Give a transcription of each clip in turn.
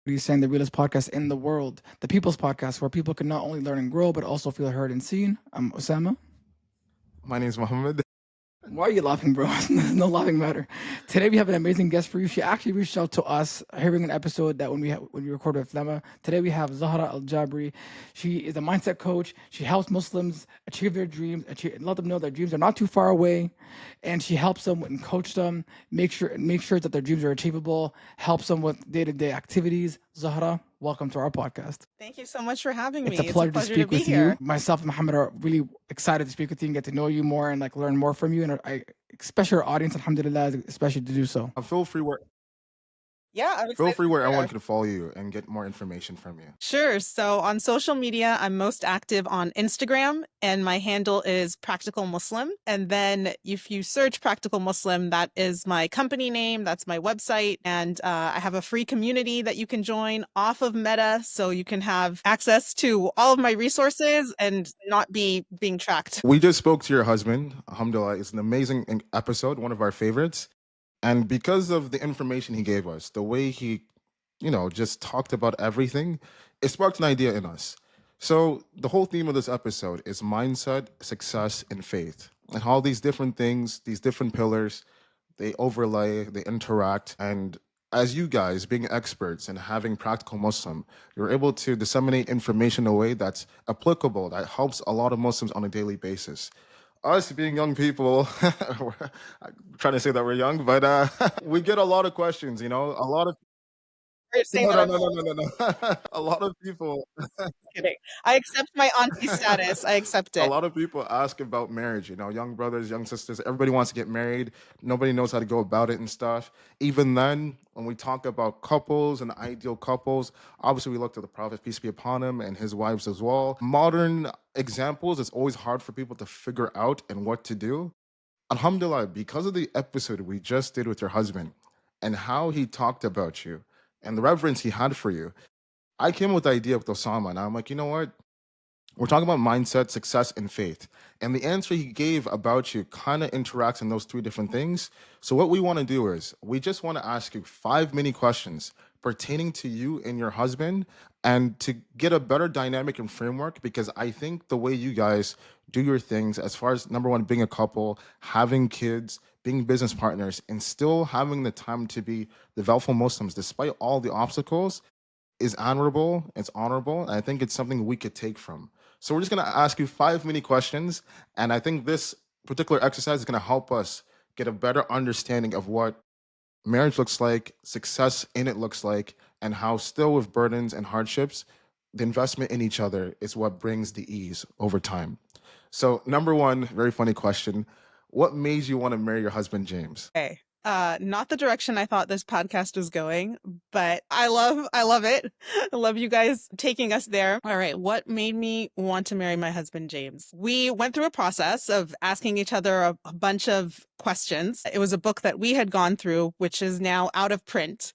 He's saying the realest podcast in the world, the people's podcast, where people can not only learn and grow, but also feel heard and seen. I'm Osama. My name is Mohammed. Why are you laughing, bro? There's no laughing matter. Today we have an amazing guest for you. She actually reached out to us, hearing an episode that when we recorded with Lema. Today we have Zahra Al-Jabri. She is a mindset coach. She helps Muslims achieve their dreams, let them know their dreams are not too far away, and she helps them and coach them, make sure that their dreams are achievable, helps them with day-to-day activities. Zahra, welcome to our podcast. Thank you so much for having It's me. a It's a pleasure to pleasure to speak be with you. here. Myself and Muhammad are really excited to speak with you and get to know you more and like learn more from you. And I especially our audience, alhamdulillah, especially to do so. Feel free where Yeah, I'm feel excited free to where everyone share. can follow you and get more information from you. Sure. So on social media, I'm most active on Instagram, and my handle is Practical Muslim. And then if you search Practical Muslim, that is my company name, that's my website. And I have a free community that you can join off of Meta, so you can have access to all of my resources and not be being tracked. We just spoke to your husband. Alhamdulillah, it's an amazing episode, one of our favorites. And because of the information he gave us, the way he, just talked about everything, it sparked an idea in us. So the whole theme of this episode is mindset, success, and faith. And how these different things, these different pillars, they overlay, they interact. And as you guys being experts and having practical Muslim, you're able to disseminate information in a way that's applicable, that helps a lot of Muslims on a daily basis. Us being young people, I'm trying to say that we're young, but we get a lot of questions, a lot of You're saying no, that no, I'm no, no, old. no, no, no. A lot of people Kidding. I accept my auntie status. I accept a it. lot of people ask about marriage, young brothers, young sisters, everybody wants to get married. Nobody knows how to go about it and stuff. Even then, when we talk about couples and ideal couples, obviously we look to the Prophet, peace be upon him, and his wives as well. Modern examples, it's always hard for people to figure out and what to do. Alhamdulillah, because of the episode we just did with your husband and how he talked about you and the reverence he had for you, I came with the idea with Osama, and I'm like, you know what? We're talking about mindset, success, and faith. And the answer he gave about you kind of interacts in those three different things. So, what we want to do is we just want to ask you 5 mini questions pertaining to you and your husband and to get a better dynamic and framework because I think the way you guys do your things, as far as number one, being a couple, having kids, being business partners, and still having the time to be devoutful Muslims despite all the obstacles is honorable, it's honorable, and I think it's something we could take from. So we're just gonna ask you 5 mini questions, and I think this particular exercise is gonna help us get a better understanding of what marriage looks like, success in it looks like, and how still with burdens and hardships, the investment in each other is what brings the ease over time. So number one, very funny question. What made you want to marry your husband, James? Okay. Not the direction I thought this podcast was going, but I love it. I love you guys taking us there. All right. What made me want to marry my husband, James? We went through a process of asking each other a bunch of questions. It was a book that we had gone through, which is now out of print.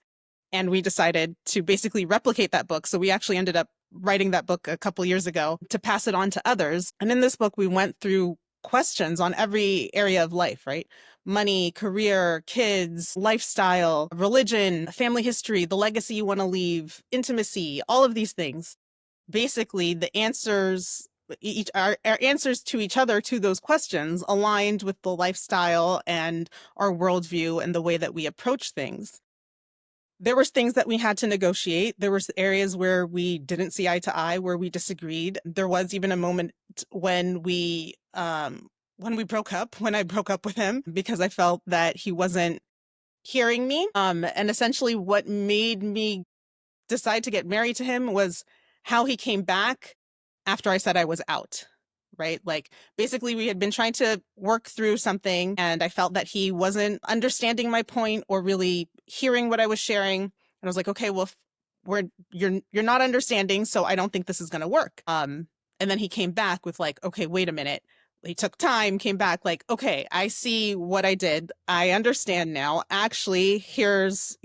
And we decided to basically replicate that book. So we actually ended up writing that book a couple years ago to pass it on to others. And in this book, we went through questions on every area of life, right? Money, career, kids, lifestyle, religion, family history, the legacy you want to leave, intimacy, all of these things. Basically, the answers our answers to each other to those questions aligned with the lifestyle and our worldview and the way that we approach things. There was things that we had to negotiate. There was areas where we didn't see eye to eye, where we disagreed. There was even a moment when we broke up, when I broke up with him because I felt that he wasn't hearing me. And essentially what made me decide to get married to him was how he came back after I said I was out. Right? Like basically we had been trying to work through something and I felt that he wasn't understanding my point or really hearing what I was sharing. And I was like, okay, well, you're not understanding, so I don't think this is going to work. And then he came back with like, okay, wait a minute. He took time, came back like, okay, I see what I did. I understand now. Actually, here's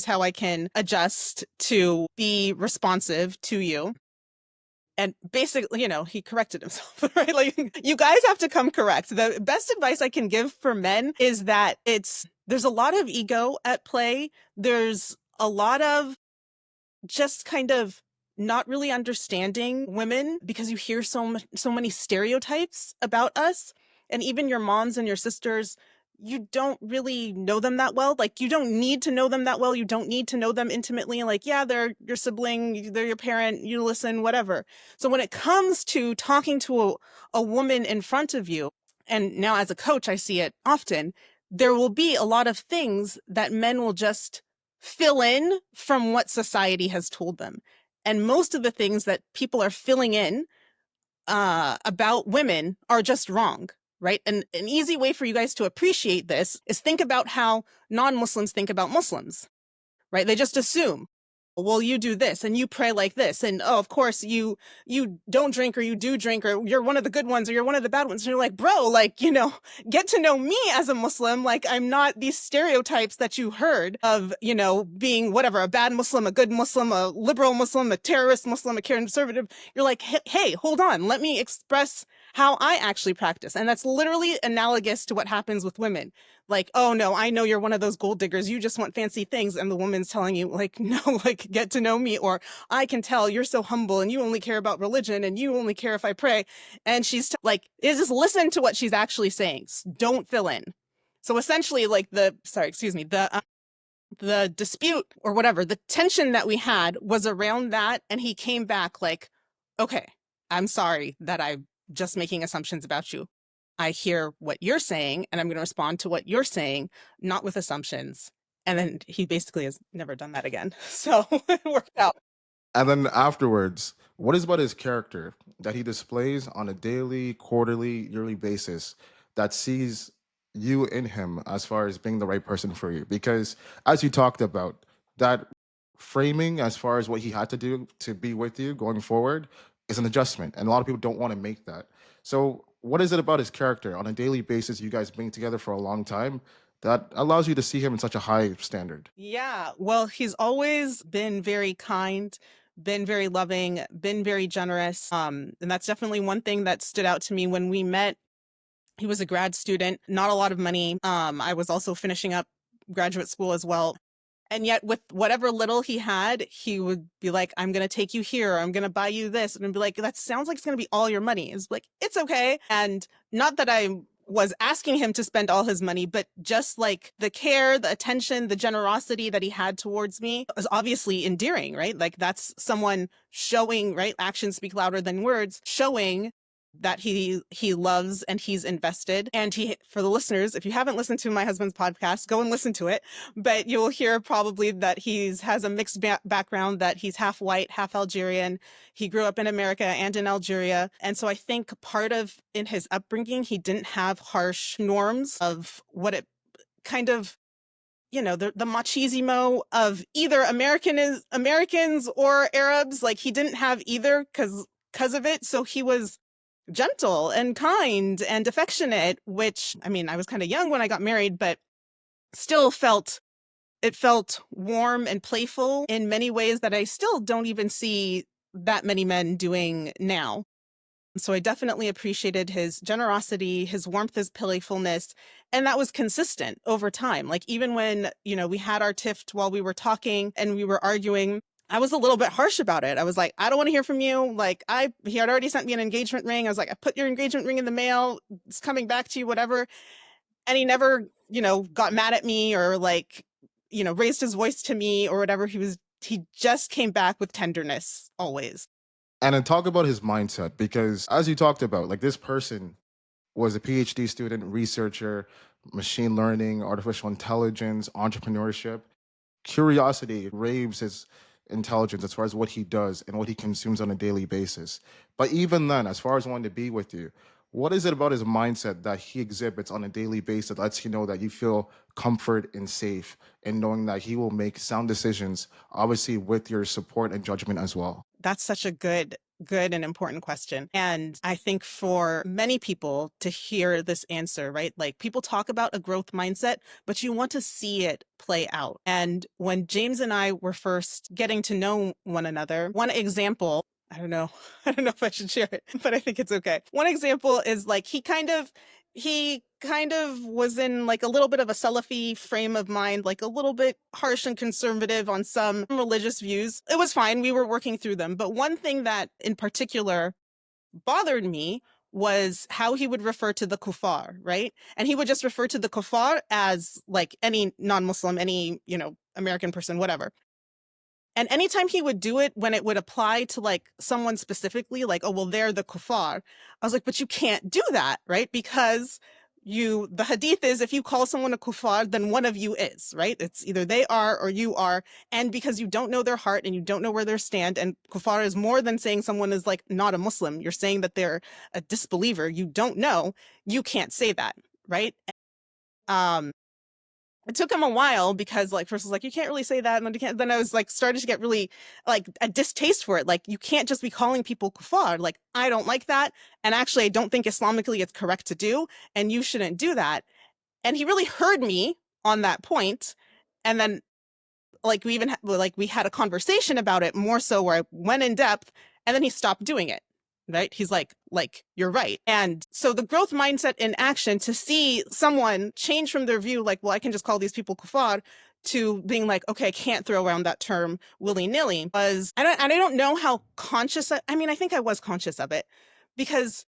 how I can adjust to be responsive to you. And basically, he corrected himself, right? Like, you guys have to come correct. The best advice I can give for men is that there's a lot of ego at play. There's a lot of just kind of not really understanding women because you hear so many stereotypes about us, and even your moms and your sisters, you don't really know them that well. Like, you don't need to know them that well. You don't need to know them intimately. Like, yeah, they're your sibling, they're your parent, you listen, whatever. So when it comes to talking to a woman in front of you, and now as a coach, I see it often, there will be a lot of things that men will just fill in from what society has told them. And most of the things that people are filling in about women are just wrong, right? And an easy way for you guys to appreciate this is think about how non-Muslims think about Muslims, right? They just assume, well, you do this and you pray like this, and oh, of course you don't drink, or you do drink, or you're one of the good ones, or you're one of the bad ones. And you're like, bro, like, get to know me as a Muslim. Like, I'm not these stereotypes that you heard of, being whatever, a bad Muslim, a good Muslim, a liberal Muslim, a terrorist Muslim, a conservative. You're like, hey, hold on, let me express how I actually practice. And that's literally analogous to what happens with women. Like, oh no, I know you're one of those gold diggers. You just want fancy things. And the woman's telling you, like, no, like, get to know me. Or I can tell you're so humble and you only care about religion and you only care if I pray. And she's like, just listen to what she's actually saying. Don't fill in. So essentially, like, the dispute or whatever, the tension that we had was around that. And he came back like, okay, I'm sorry that I'm just making assumptions about you. I hear what you're saying, and I'm going to respond to what you're saying, not with assumptions. And then he basically has never done that again. So it worked out. And then afterwards, what is about his character that he displays on a daily, quarterly, yearly basis that sees you in him as far as being the right person for you? Because as you talked about, that framing as far as what he had to do to be with you going forward is an adjustment. And a lot of people don't want to make that. So what is it about his character on a daily basis, you guys being together for a long time, that allows you to see him in such a high standard? Yeah, well, he's always been very kind, been very loving, been very generous. And that's definitely one thing that stood out to me when we met. He was a grad student, not a lot of money. I was also finishing up graduate school as well. And yet with whatever little he had, he would be like, I'm going to take you here. Or I'm going to buy you this. And I'd be like, that sounds like it's going to be all your money. It's like, it's okay. And not that I was asking him to spend all his money, but just like the care, the attention, the generosity that he had towards me was obviously endearing, right? Like, that's someone showing, right? Actions speak louder than words, showing that he loves and he's invested. And for the listeners, if you haven't listened to my husband's podcast, go and listen to it. But you'll hear probably that has a mixed background, that he's half white, half Algerian. He grew up in America and in Algeria. And so I think part of in his upbringing, he didn't have harsh norms of what it kind of, the machismo of either Americans or Arabs. Like, he didn't have either because of it. So he was gentle and kind and affectionate, which, I mean, I was kind of young when I got married, but still felt warm and playful in many ways that I still don't even see that many men doing now. So I definitely appreciated his generosity, his warmth, his playfulness, and that was consistent over time. Like, even when, we had our tiff while we were talking and we were arguing, I was a little bit harsh about it. I was like, I don't want to hear from you. Like, he had already sent me an engagement ring. I was like, I put your engagement ring in the mail. It's coming back to you, whatever. And he never, got mad at me or like, raised his voice to me or whatever. He just came back with tenderness always. And then talk about his mindset, because as you talked about, like, this person was a PhD student, researcher, machine learning, artificial intelligence, entrepreneurship. Curiosity raves his intelligence as far as what he does and what he consumes on a daily basis. But even then, as far as wanting to be with you, what is it about his mindset that he exhibits on a daily basis that lets you know that you feel comfort and safe in knowing that he will make sound decisions, obviously with your support and judgment as well? That's such a good and important question. And I think for many people to hear this answer, right? Like, people talk about a growth mindset, but you want to see it play out. And when James and I were first getting to know one another, one example, I don't know if I should share it, but I think it's okay. One example is, like, he kind of he kind of was in like a little bit of a Salafi frame of mind, like a little bit harsh and conservative on some religious views. It was fine. We were working through them. But one thing that in particular bothered me was how he would refer to the kuffar, right? And he would just refer to the kuffar as like any non-Muslim, any, American person, whatever. And anytime he would do it when it would apply to like someone specifically, like, oh, well, they're the kuffar. I was like, but you can't do that, right? Because the hadith is if you call someone a kuffar, then one of you is, right? It's either they are or you are. And because you don't know their heart and you don't know where they stand, and kuffar is more than saying someone is like not a Muslim. You're saying that they're a disbeliever. You don't know. You can't say that, right? It took him a while because like first I was like, you can't really say that. And then, then I was like, started to get really like a distaste for it. Like you can't just be calling people kuffar. Like I don't like that. And actually I don't think Islamically it's correct to do. And you shouldn't do that. And he really heard me on that point. And then like we had a conversation about it more so where I went in depth and then he stopped doing it. Right. He's like, you're right. And so the growth mindset in action to see someone change from their view, like, well, I can just call these people kuffar to being like, okay, I can't throw around that term willy nilly was, I don't know how conscious, I mean, I think I was conscious of it because,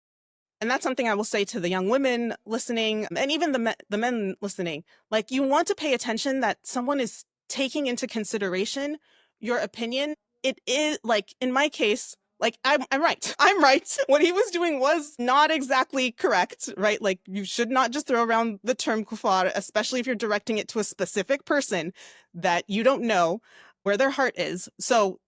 and that's something I will say to the young women listening and even the men listening, like you want to pay attention that someone is taking into consideration your opinion. It is like, in my case, like I'm right. I'm right. What he was doing was not exactly correct, right? Like you should not just throw around the term kuffar, especially if you're directing it to a specific person that you don't know where their heart is. So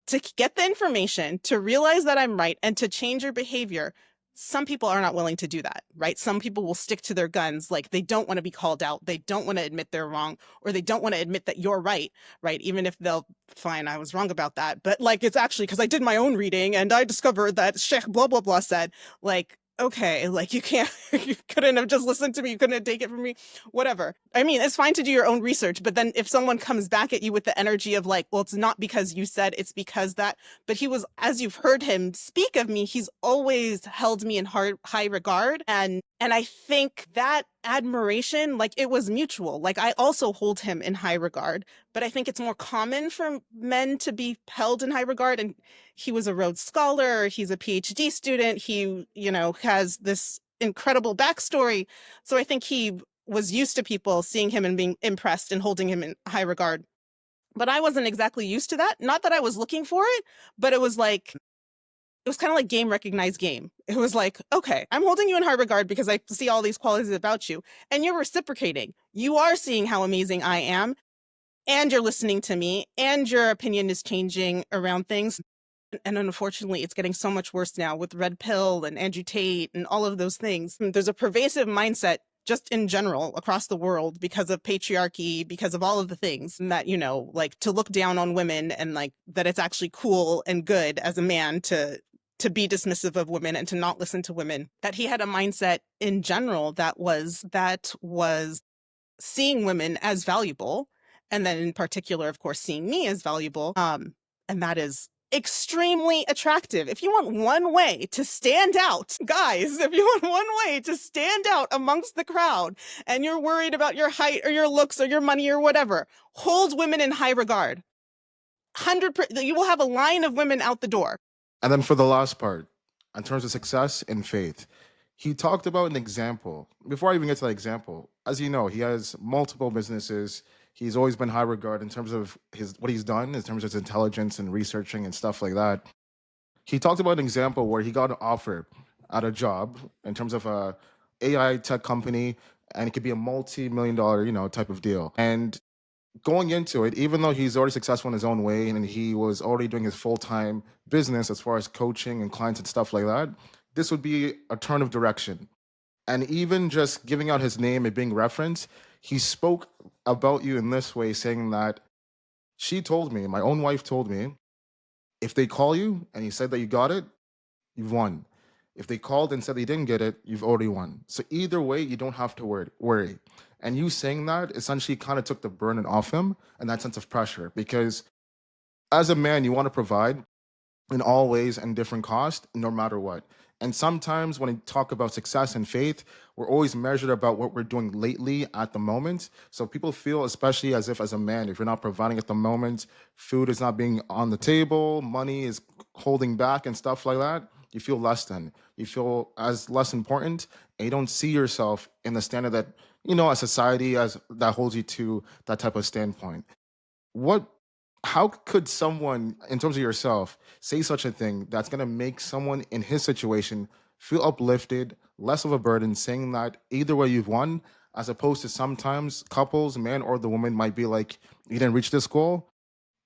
to get the information, to realize that I'm right, and to change your behavior, some people are not willing to do that, right? Some people will stick to their guns. Like they don't want to be called out. They don't want to admit they're wrong, or they don't want to admit that you're right, right? Even if they'll, fine, I was wrong about that. But like, it's actually because I did my own reading and I discovered that Sheikh blah, blah, blah said, like, okay, like you can't, you couldn't have just listened to me. You couldn't have taken it from me, whatever. I mean, it's fine to do your own research, but then if someone comes back at you with the energy of like, well, it's not because you said, it's because that, but he was, as you've heard him speak of me, he's always held me in high regard. And I think that admiration, like it was mutual. Like I also hold him in high regard, but I think it's more common for men to be held in high regard. And he was a Rhodes Scholar. He's a PhD student. He, has this incredible backstory. So I think he was used to people seeing him and being impressed and holding him in high regard. But I wasn't exactly used to that. Not that I was looking for it, but it was kind of like game recognized game. It was like, okay, I'm holding you in high regard because I see all these qualities about you and you're reciprocating. You are seeing how amazing I am and you're listening to me and your opinion is changing around things. And unfortunately, it's getting so much worse now with Red Pill and Andrew Tate and all of those things. There's a pervasive mindset just in general across the world because of patriarchy, because of all of the things that, like to look down on women and like that it's actually cool and good as a man to be dismissive of women and to not listen to women. That he had a mindset in general that was seeing women as valuable. And then in particular, of course, seeing me as valuable. And that is extremely attractive. If you want one way to stand out, guys, if you want one way to stand out amongst the crowd and you're worried about your height or your looks or your money or whatever, hold women in high regard. 100%, you will have a line of women out the door. And then for the last part, in terms of success in faith, he talked about an example. Before I even get to that example, as you know, he has multiple businesses. He's always been high regard in terms of what he's done, in terms of his intelligence and researching and stuff like that. He talked about an example where he got an offer at a job in terms of a AI tech company, and it could be a multi-million dollar, type of deal. And going into it, even though he's already successful in his own way and he was already doing his full-time business as far as coaching and clients and stuff like that, this would be a turn of direction. And even just giving out his name and being referenced, he spoke about you in this way, saying that she told me, my own wife told me, if they call you and you said that you got it, you've won. If they called and said they didn't get it, you've already won. So either way, you don't have to worry. And you saying that essentially kind of took the burden off him and that sense of pressure, because as a man, you want to provide in all ways and different cost, no matter what. And sometimes when we talk about success and faith, we're always measured about what we're doing lately at the moment. So people feel, especially as if as a man, if you're not providing at the moment, food is not being on the table, money is holding back and stuff like that, you feel less than. You feel as less important, and you don't see yourself in the standard that, a society as that holds you to that type of standpoint. What how could someone, in terms of yourself, say such a thing that's going to make someone in his situation feel uplifted, less of a burden, saying that either way you've won, as opposed to sometimes couples, man or the woman, might be like, you didn't reach this goal,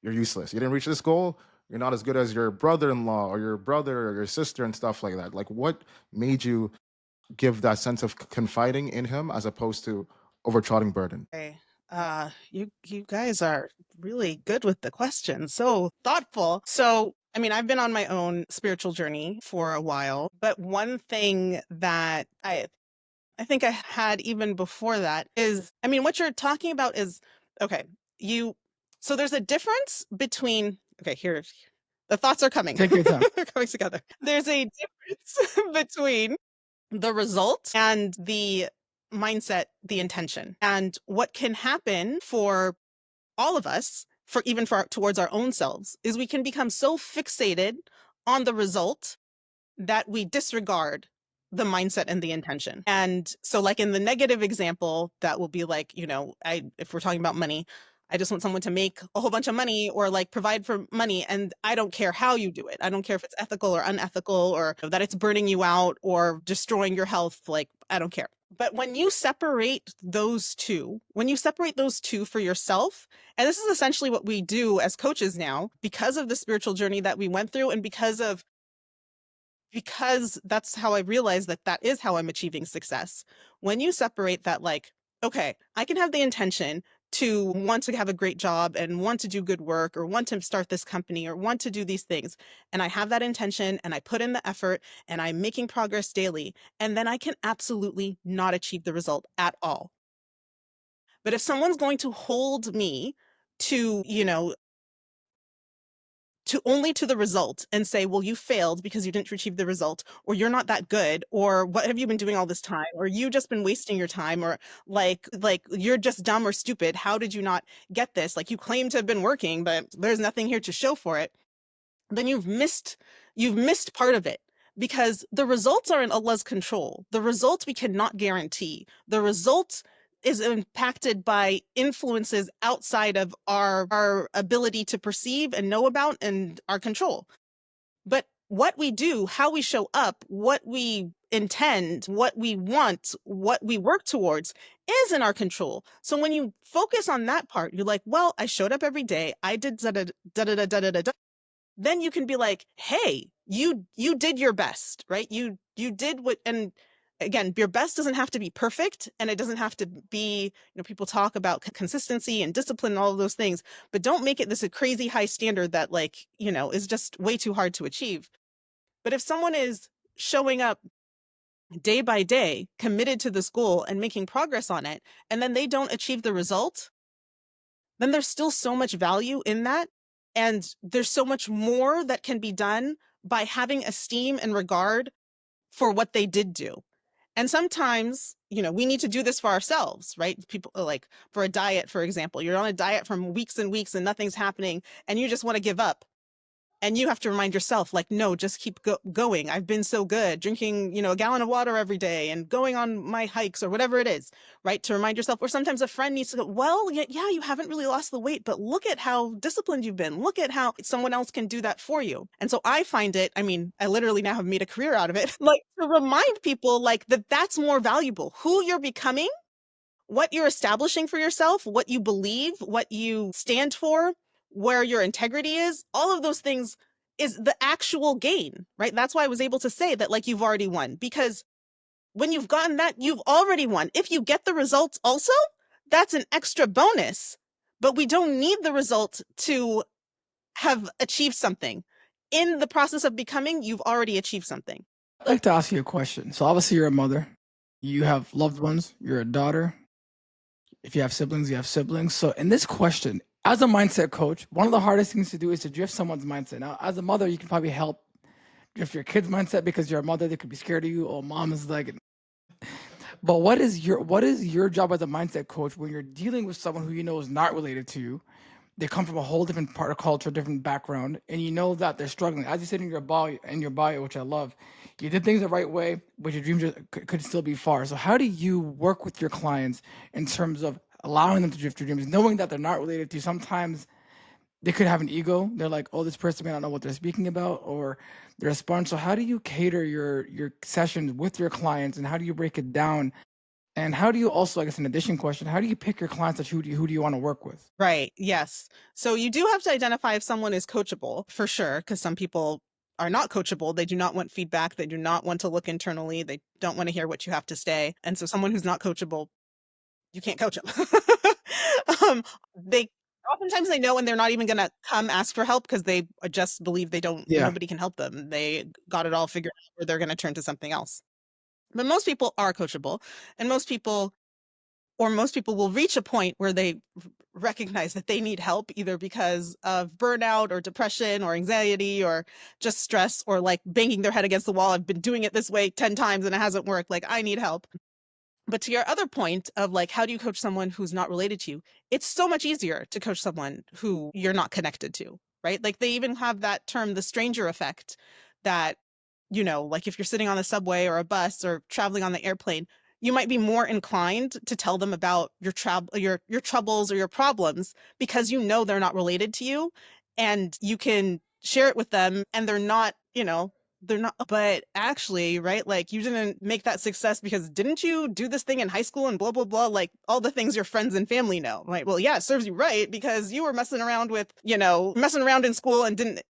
you're useless. You didn't reach this goal, you're not as good as your brother-in-law or your brother or your sister and stuff like that. Like, what made you give that sense of confiding in him as opposed to overtrotting burden? Okay. You guys are really good with the questions. So thoughtful. So, I mean, I've been on my own spiritual journey for a while, but one thing that I think I had even before that is, I mean, what you're talking about is, okay, you, so there's a difference between, okay, here, the thoughts are coming. Take your time. They're coming together. There's a difference between the result and the mindset, the intention. And what can happen for all of us, for even for towards our own selves, is we can become so fixated on the result that we disregard the mindset and the intention. And so like in the negative example, that will be like, if we're talking about money, I just want someone to make a whole bunch of money or like provide for money. And I don't care how you do it. I don't care if it's ethical or unethical or that it's burning you out or destroying your health. Like, I don't care. But when you separate those two, for yourself, and this is essentially what we do as coaches now, because of the spiritual journey that we went through and because that's how I realized that is how I'm achieving success. When you separate that, like, okay, I can have the intention to want to have a great job and want to do good work or want to start this company or want to do these things. And I have that intention and I put in the effort and I'm making progress daily. And then I can absolutely not achieve the result at all. But if someone's going to hold me to, to the result and say, well, you failed because you didn't achieve the result, or you're not that good, or what have you been doing all this time, or you just been wasting your time, or like you're just dumb or stupid. How did you not get this? Like you claim to have been working, but there's nothing here to show for it. Then you've missed part of it. Because the results are in Allah's control. The results we cannot guarantee. The result is impacted by influences outside of our ability to perceive and know about and our control. But what we do, how we show up, what we intend, what we want, what we work towards is in our control. So when you focus on that part, you're like, well, I showed up every day. I did da da da da da da da. Then you can be like, hey, you did your best, right? You did what, and again, your best doesn't have to be perfect and it doesn't have to be, people talk about consistency and discipline and all of those things, but don't make it this a crazy high standard that like, is just way too hard to achieve. But if someone is showing up day by day, committed to this goal and making progress on it, and then they don't achieve the result, then there's still so much value in that. And there's so much more that can be done by having esteem and regard for what they did do. And sometimes, we need to do this for ourselves, right? People like for a diet, for example, you're on a diet from weeks and weeks and nothing's happening and you just want to give up. And you have to remind yourself, like, no, just keep going. I've been so good drinking, a gallon of water every day and going on my hikes or whatever it is, right? To remind yourself. Or sometimes a friend needs to go, well, yeah, you haven't really lost the weight, but look at how disciplined you've been. Look at how someone else can do that for you. And so I find it, I mean, I literally now have made a career out of it, like to remind people like that's more valuable. Who you're becoming, what you're establishing for yourself, what you believe, what you stand for, where your integrity is, all of those things is the actual gain, right? That's why I was able to say that like you've already won, because when you've gotten that, you've already won. If you get the results also, that's an extra bonus, but we don't need the result to have achieved something. In the process of becoming, you've already achieved something. I'd like to ask you a question. So obviously you're a mother, you have loved ones, you're a daughter. If you have siblings, you have siblings. So in this question, as a mindset coach, one of the hardest things to do is to drift someone's mindset. Now, as a mother, you can probably help drift your kids' mindset because you're a mother. They could be scared of you. Oh, mom is like. But what is your job as a mindset coach when you're dealing with someone who you know is not related to you? They come from a whole different part of culture, different background, and you know that they're struggling. As you said in your bio, which I love, you did things the right way, but your dreams could still be far. So how do you work with your clients in terms of allowing them to drift their dreams, knowing that they're not related to you? Sometimes they could have an ego. They're like, oh, this person may not know what they're speaking about, or they're a sponge. So how do you cater your sessions with your clients, and how do you break it down? And how do you also, I guess, an addition question, how do you pick your clients that who do you want to work with? Right. Yes. So you do have to identify if someone is coachable for sure, because some people are not coachable. They do not want feedback. They do not want to look internally. They don't want to hear what you have to say. And so someone who's not coachable, you can't coach them. They oftentimes they know, and they're not even going to come ask for help because they just believe Yeah. nobody can help them. They got it all figured out, or they're going to turn to something else. But most people are coachable, and most people will reach a point where they recognize that they need help, either because of burnout or depression or anxiety or just stress, or like banging their head against the wall. I've been doing it this way 10 times and it hasn't worked. Like, I need help. But to your other point of like, how do you coach someone who's not related to you? It's so much easier to coach someone who you're not connected to, right? Like, they even have that term, the stranger effect, that, like if you're sitting on the subway or a bus or traveling on the airplane, you might be more inclined to tell them about your troubles or your problems because they're not related to you, and you can share it with them, and they're not, but actually, right? Like, you didn't make that success because didn't you do this thing in high school and blah, blah, blah, like all the things your friends and family know, right? Well, yeah, it serves you right because you were messing around in school and didn't.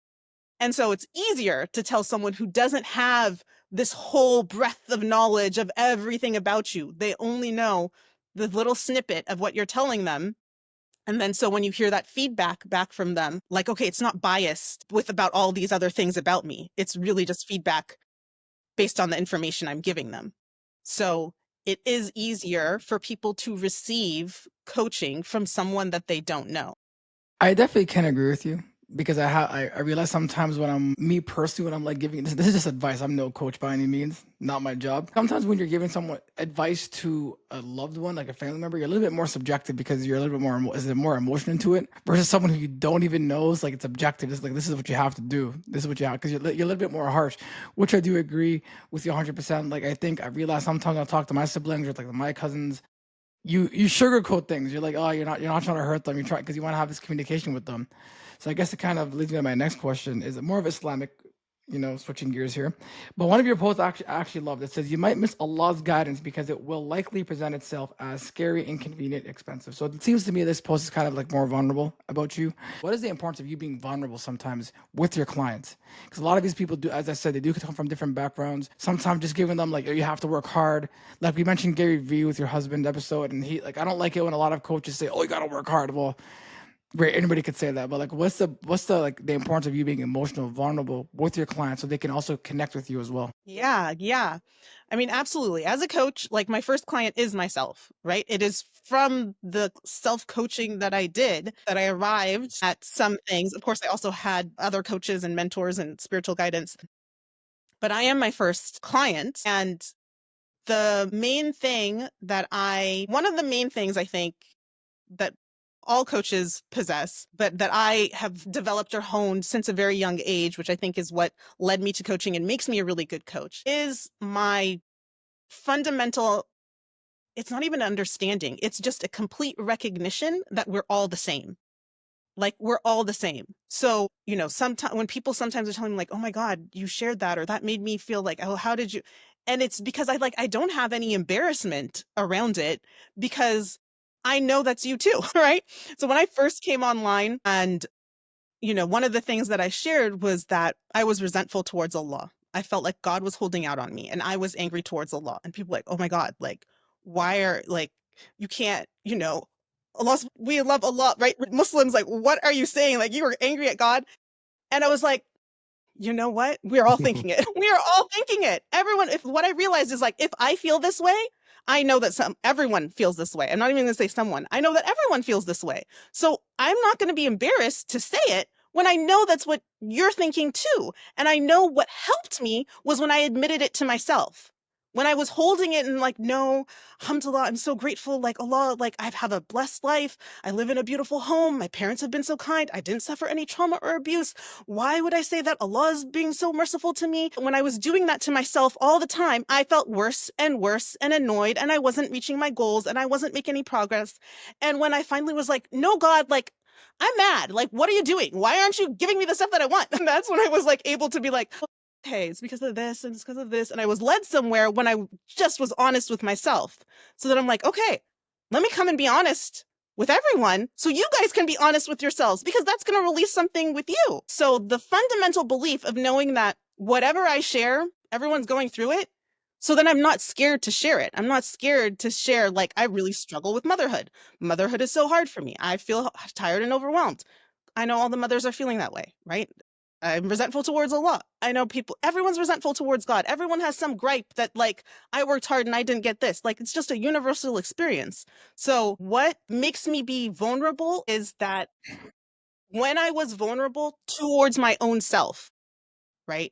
And so it's easier to tell someone who doesn't have this whole breadth of knowledge of everything about you. They only know the little snippet of what you're telling them. And then so when you hear that feedback back from them, like, okay, it's not biased with about all these other things about me. It's really just feedback based on the information I'm giving them. So it is easier for people to receive coaching from someone that they don't know. I definitely can agree with you because I realize sometimes when I'm me personally when I'm like giving this is just advice. I'm no coach by any means, not my job. Sometimes when you're giving someone advice to a loved one, like a family member, you're a little bit more subjective because you're a little bit more emotion into it versus someone who you don't even know. It's like it's objective. It's like this is what you have to do. This is what you have because you're a little bit more harsh, which I do agree with you 100%. Like I think I realize sometimes I'll talk to my siblings or like my cousins, you sugarcoat things. You're like, oh, you're not trying to hurt them. You're trying because you want to have this communication with them. So I guess it kind of leads me to my next question: is it more of Islamic? Switching gears here. But one of your posts I actually loved. It says you might miss Allah's guidance because it will likely present itself as scary, inconvenient, expensive. So it seems to me this post is kind of like more vulnerable about you. What is the importance of you being vulnerable sometimes with your clients? Because a lot of these people do, as I said, they do come from different backgrounds. Sometimes just giving them like, oh, you have to work hard. Like we mentioned Gary Vee with your husband episode, and he like I don't like it when a lot of coaches say, oh, you got to work hard. Well, great, anybody could say that, but like, what's the like the importance of you being emotional, vulnerable with your clients so they can also connect with you as well? Yeah, yeah. I mean, absolutely. As a coach, like, my first client is myself, right? It is from the self-coaching that I did that I arrived at some things. Of course, I also had other coaches and mentors and spiritual guidance, but I am my first client. And one of the main things I think that all coaches possess, but that I have developed or honed since a very young age, which I think is what led me to coaching and makes me a really good coach, is my fundamental, it's not even understanding, it's just a complete recognition that we're all the same. Like, we're all the same. So, sometimes when people sometimes are telling me like, oh my God, you shared that, or that made me feel like, oh, how did you? And it's because I don't have any embarrassment around it because I know that's you too, right? So when I first came online, and one of the things that I shared was that I was resentful towards Allah. I felt like God was holding out on me, and I was angry towards Allah. And people were like, oh my God, like, why are, like, you can't, we love Allah, right? Muslims, like, what are you saying? Like, you were angry at God. And I was like, you know what? We're all thinking it. We are all thinking it. Everyone, if what I realized is like, if I feel this way, I know that everyone feels this way. I'm not even going to say someone. I know that everyone feels this way. So I'm not going to be embarrassed to say it when I know that's what you're thinking too. And I know what helped me was when I admitted it to myself. When I was holding it and like, no, alhamdulillah, I'm so grateful. Like, Allah, like, I have a blessed life. I live in a beautiful home. My parents have been so kind. I didn't suffer any trauma or abuse. Why would I say that? Allah is being so merciful to me. When I was doing that to myself all the time, I felt worse and annoyed, and I wasn't reaching my goals and I wasn't making any progress. And when I finally was like, no, God, like, I'm mad. Like, what are you doing? Why aren't you giving me the stuff that I want? And that's when I was like able to be like, okay, it's because of this and it's because of this. And I was led somewhere when I just was honest with myself. So that I'm like, okay, let me come and be honest with everyone so you guys can be honest with yourselves, because that's going to release something with you. So the fundamental belief of knowing that whatever I share, everyone's going through it. So then I'm not scared to share it. I'm not scared to share, like, I really struggle with motherhood. Motherhood is so hard for me. I feel tired and overwhelmed. I know all the mothers are feeling that way, right? I'm resentful towards Allah. I know everyone's resentful towards God. Everyone has some gripe that, like, I worked hard and I didn't get this. Like, it's just a universal experience. So what makes me be vulnerable is that when I was vulnerable towards my own self, right?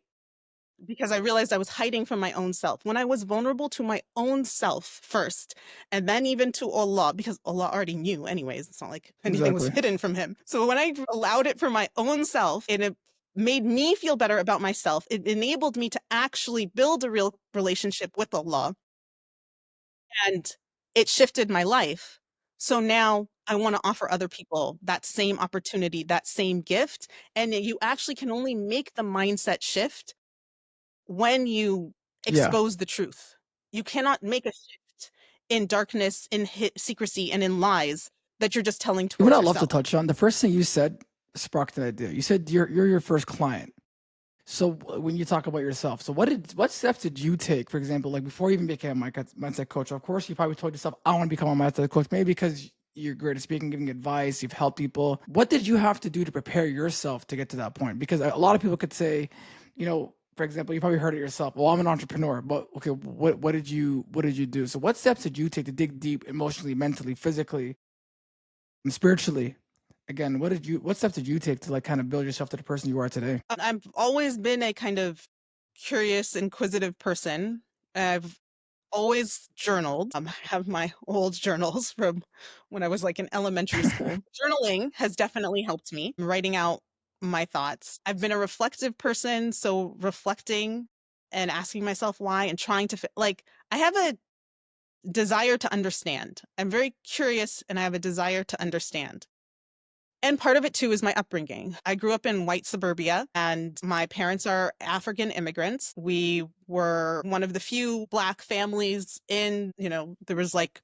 Because I realized I was hiding from my own self. When I was vulnerable to my own self first, and then even to Allah, because Allah already knew anyways, it's not like anything was Exactly. hidden from him. So when I allowed it for my own self, and it made me feel better about myself, it enabled me to actually build a real relationship with Allah, and it shifted my life. So now I want to offer other people that same opportunity, that same gift. And you actually can only make the mindset shift when you Yeah. expose the truth. You cannot make a shift in darkness, in secrecy, and in lies that you're just telling What towards I love to yourself. touch on, the first thing you said sparked an idea. You said you're your first client. So when you talk about yourself, so what steps did you take, for example, like before you even became a mindset coach? Of course, you probably told yourself, I want to become a mindset coach, maybe because you're great at speaking, giving advice, you've helped people. What did you have to do to prepare yourself to get to that point? Because a lot of people could say, for example, you probably heard it yourself. Well, I'm an entrepreneur, but okay, what did you do? So what steps did you take to dig deep emotionally, mentally, physically, and spiritually? Again, what steps did you take to like kind of build yourself to the person you are today? I've always been a kind of curious, inquisitive person. I've always journaled. I have my old journals from when I was like in elementary school. Journaling has definitely helped me writing out my thoughts. I've been a reflective person, so reflecting and asking myself why and trying to like, I have a desire to understand. I'm very curious and I have a desire to understand. And part of it too is my upbringing. I grew up in white suburbia and my parents are African immigrants. We were one of the few Black families there was like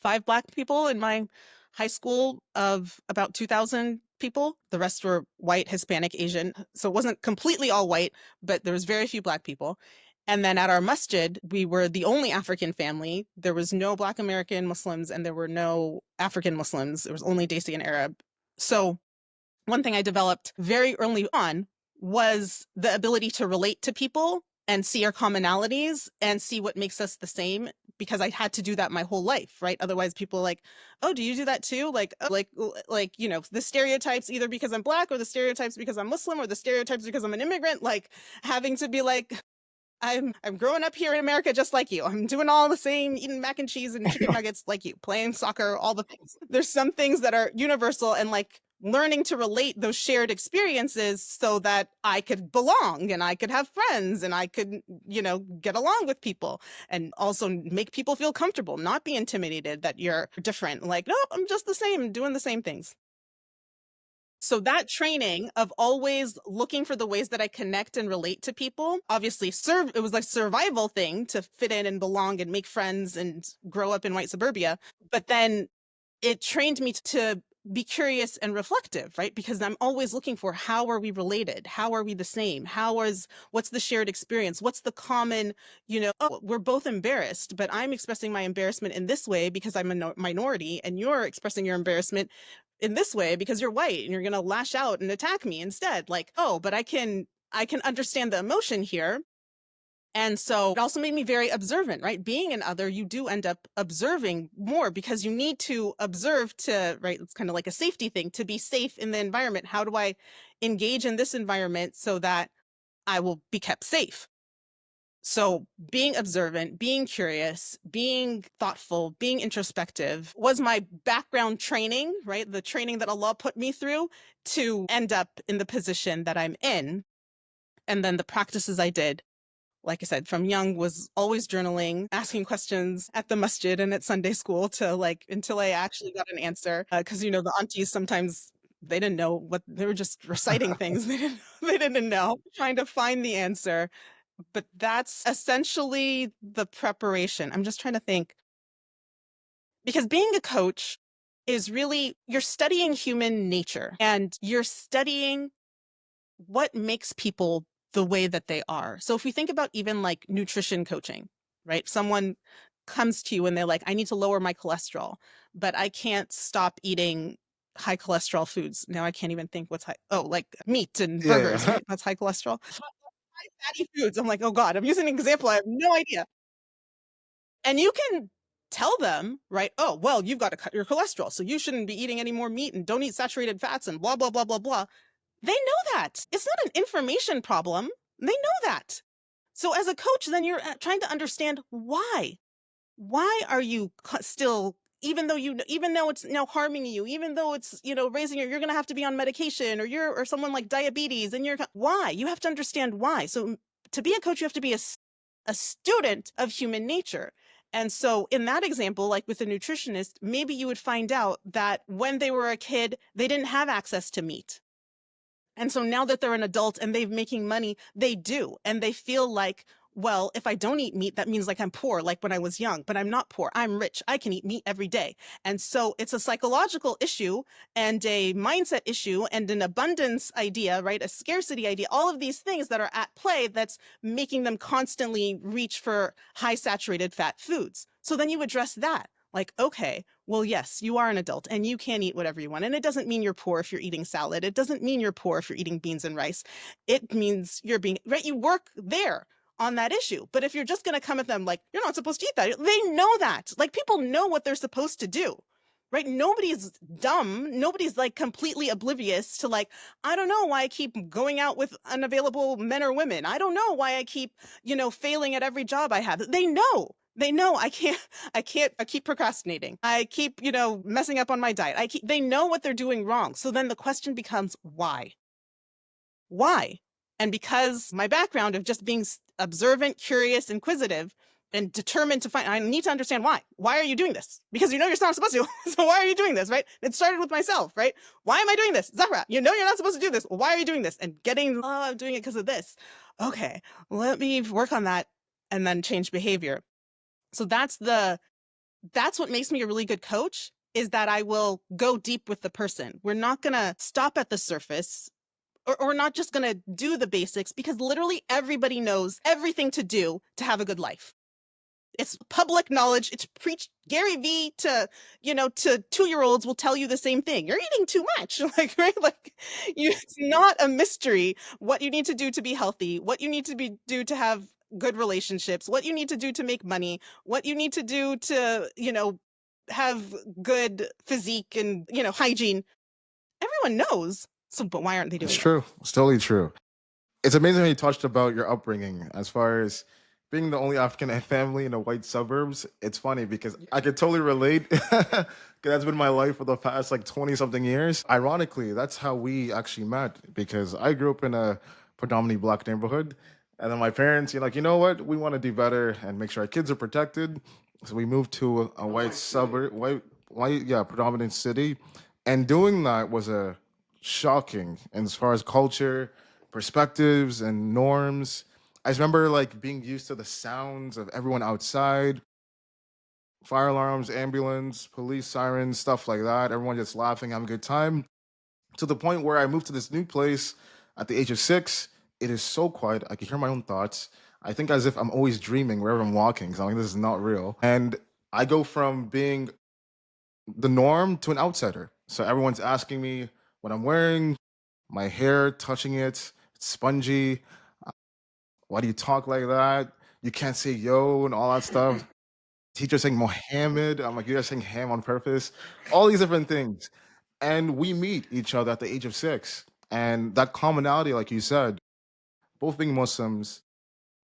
5 Black people in my high school of about 2,000 people. The rest were white, Hispanic, Asian. So it wasn't completely all white, but there was very few Black people. And then at our masjid, we were the only African family. There was no Black American Muslims and there were no African Muslims. There was only Desi and Arab. So one thing I developed very early on was the ability to relate to people and see our commonalities and see what makes us the same, because I had to do that my whole life, right? Otherwise people are like, oh, do you do that too? Like, oh, the stereotypes, either because I'm Black or the stereotypes because I'm Muslim or the stereotypes because I'm an immigrant, like having to be like, I'm growing up here in America just like you. I'm doing all the same, eating mac and cheese and chicken nuggets like you, playing soccer, all the things. There's some things that are universal, and like learning to relate those shared experiences so that I could belong and I could have friends and I could, get along with people, and also make people feel comfortable, not be intimidated that you're different. Like, no, I'm just the same, doing the same things. So that training of always looking for the ways that I connect and relate to people, obviously it was like survival thing to fit in and belong and make friends and grow up in white suburbia. But then it trained me to be curious and reflective, right? Because I'm always looking for, how are we related? How are we the same? What's the shared experience? What's the common, oh, we're both embarrassed, but I'm expressing my embarrassment in this way because I'm a minority, and you're expressing your embarrassment in this way because you're white and you're going to lash out and attack me instead. Like, oh, but I can understand the emotion here. And so it also made me very observant, right? Being an other, you do end up observing more because you need to observe to, right? It's kind of like a safety thing to be safe in the environment. How do I engage in this environment so that I will be kept safe? So being observant, being curious, being thoughtful, being introspective was my background training, right? The training that Allah put me through to end up in the position that I'm in. And then the practices I did, like I said, from young was always journaling, asking questions at the masjid and at Sunday school to like until I actually got an answer. Because you know the aunties sometimes they didn't know what they were just reciting things they didn't know, trying to find the answer. But that's essentially the preparation. I'm just trying to think because being a coach is really you're studying human nature and you're studying what makes people the way that they are. So if we think about even like nutrition coaching, right? Someone comes to you and they're like, I need to lower my cholesterol, but I can't stop eating high cholesterol foods. Now I can't even think what's high. Oh, like meat and Yeah, burgers, yeah. right? That's high cholesterol. High fatty foods. I'm like, oh God, I'm using an example. I have no idea. And you can tell them, right? Oh, well, you've got to cut your cholesterol. So you shouldn't be eating any more meat and don't eat saturated fats and blah, blah, blah, blah, blah. They know that. It's not an information problem. They know that. So as a coach, then you're trying to understand why. Why are you still even though even though it's now harming you, even though it's, raising you're going to have to be on medication or someone like diabetes and why? You have to understand why. So to be a coach, you have to be a student of human nature. And so in that example, like with a nutritionist, maybe you would find out that when they were a kid, they didn't have access to meat. And so now that they're an adult and they're making money, they do. And they feel like, well, if I don't eat meat, that means like I'm poor, like when I was young, but I'm not poor. I'm rich. I can eat meat every day. And so it's a psychological issue and a mindset issue and an abundance idea, right? A scarcity idea, all of these things that are at play that's making them constantly reach for high saturated fat foods. So then you address that. Like, okay, well, yes, you are an adult and you can eat whatever you want. And it doesn't mean you're poor if you're eating salad. It doesn't mean you're poor if you're eating beans and rice. It means you're being, right? You work there on that issue. But if you're just going to come at them like, you're not supposed to eat that, they know that. Like people know what they're supposed to do. Right? Nobody's dumb. Nobody's like completely oblivious to like, I don't know why I keep going out with unavailable men or women. I don't know why I keep, failing at every job I have. They know. They know I keep procrastinating. I keep, messing up on my diet. They know what they're doing wrong. So then the question becomes why? Why? And because my background of just being observant, curious, inquisitive, and determined to find, I need to understand why. Why are you doing this? Because you know you're not supposed to. So why are you doing this, right? It started with myself, right? Why am I doing this? Zahra, you know you're not supposed to do this. Why are you doing this? And I'm doing it because of this. Okay, let me work on that and then change behavior. So that's what makes me a really good coach is that I will go deep with the person. We're not going to stop at the surface or we're not just going to do the basics because literally everybody knows everything to do to have a good life. It's public knowledge. It's preached. Gary Vee to 2-year-olds will tell you the same thing. You're eating too much. Like, right? Like it's not a mystery what you need to do to be healthy, what you need to do to have good relationships, what you need to do to make money, what you need to do to, have good physique and, hygiene. Everyone knows. So, but why aren't they It's doing it? true. It's totally true. It's amazing how you touched about your upbringing as far as being the only African family in the white suburbs. It's funny because I could totally relate because that's been my life for the past like 20 something years. Ironically, that's how we actually met because I grew up in a predominantly black neighborhood. And then my parents, you're like, you know what? We want to do better and make sure our kids are protected. So we moved to a white suburb, yeah, predominant city. And doing that was a shocking and as far as culture, perspectives, and norms. I just remember like being used to the sounds of everyone outside, fire alarms, ambulance, police sirens, stuff like that. Everyone just laughing, having a good time. To the point where I moved to this new place at the age of 6. It is so quiet. I can hear my own thoughts. I think as if I'm always dreaming wherever I'm walking. So I'm like, this is not real. And I go from being the norm to an outsider. So everyone's asking me what I'm wearing, my hair, touching it, it's spongy. Why do you talk like that? You can't say yo and all that stuff. Teacher saying Mohammed. I'm like, you're saying ham on purpose. All these different things. And we meet each other at the age of 6. And that commonality, like you said, both being Muslims,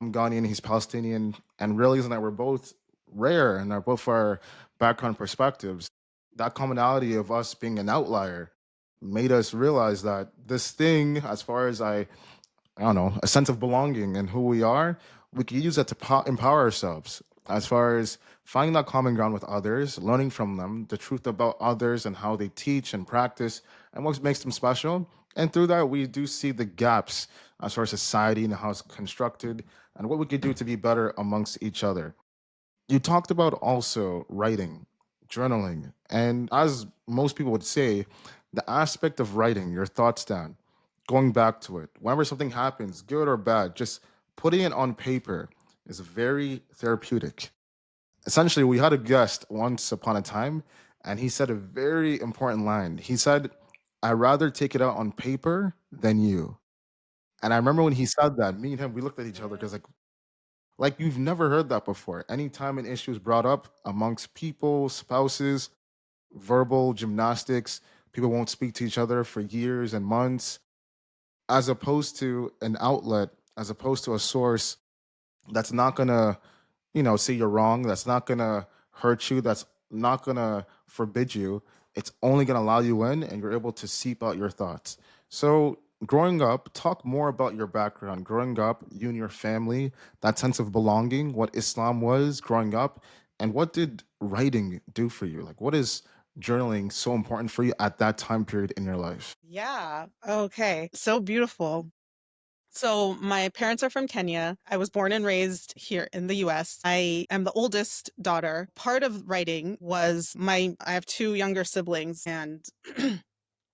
I'm Ghanaian, he's Palestinian, and realizing that we're both rare and are both our background perspectives. That commonality of us being an outlier made us realize that this thing, as far as I don't know, a sense of belonging and who we are, we can use that to empower ourselves as far as finding that common ground with others, learning from them, the truth about others and how they teach and practice and what makes them special. And through that, we do see the gaps as far as society and how it's constructed and what we could do to be better amongst each other. You talked about also writing, journaling, and as most people would say, the aspect of writing your thoughts down, going back to it, whenever something happens, good or bad, just putting it on paper is very therapeutic. Essentially, we had a guest once upon a time, and he said a very important line. He said, "I'd rather take it out on paper than you." And I remember when he said that, me and him, we looked at each other because like you've never heard that before. Anytime an issue is brought up amongst people, spouses, verbal gymnastics, people won't speak to each other for years and months, as opposed to an outlet, as opposed to a source that's not gonna, say you're wrong, that's not gonna hurt you, that's not gonna forbid you. It's only gonna allow you in and you're able to seep out your thoughts. So growing up, talk more about your background. Growing up, you and your family, that sense of belonging, what Islam was growing up, and what did writing do for you? Like what is journaling so important for you at that time period in your life? Yeah. Okay. So beautiful. So my parents are from Kenya. I was born and raised here in the US. I am the oldest daughter. Part of writing was I have two younger siblings, and I'm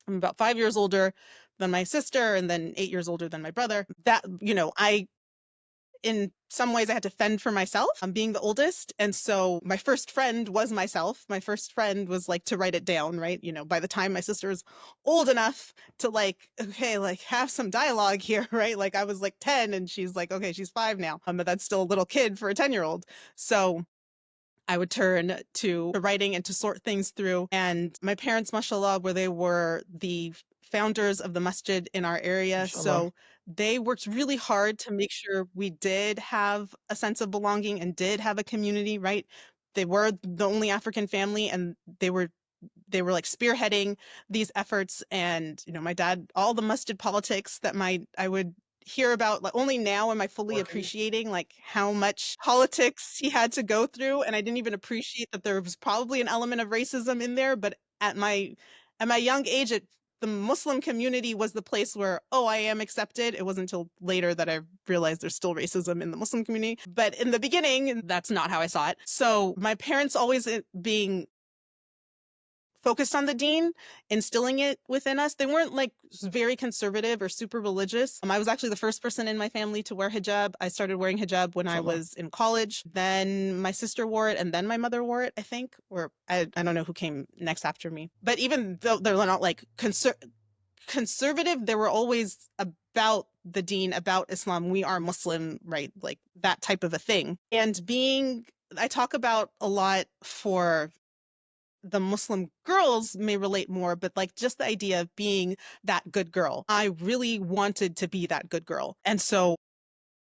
about 5 years older than my sister and then 8 years older than my brother. In some ways I had to fend for myself. I'm being the oldest. And so my first friend was myself. My first friend was like to write it down, right? By the time my sister was old enough to like, okay, like have some dialogue here, right? Like I was like 10 and she's like, okay, she's 5 now. But that's still a little kid for a 10-year-old. So I would turn to writing and to sort things through. And my parents, mashallah, they were the founders of the masjid in our area. Inshallah. So they worked really hard to make sure we did have a sense of belonging and did have a community, right? They were the only African family, and they were like spearheading these efforts. And my dad, all the masjid politics that I would hear about, like only now am I fully Working. appreciating like how much politics he had to go through. And I didn't even appreciate that there was probably an element of racism in there. But at my young age, the Muslim community was the place where, oh, I am accepted. It wasn't until later that I realized there's still racism in the Muslim community. But in the beginning, that's not how I saw it. So my parents always being focused on the dean, instilling it within us. They weren't like very conservative or super religious. I was actually the first person in my family to wear hijab. I started wearing hijab when I Inshallah. was in college. Then my sister wore it, and then my mother wore it, I think. Or I don't know who came next after me. But even though they're not like conservative, they were always about the deen, about Islam. We are Muslim, right? Like that type of a thing. And I talk about a lot for the Muslim girls may relate more, but like just the idea of being that good girl. I really wanted to be that good girl. And so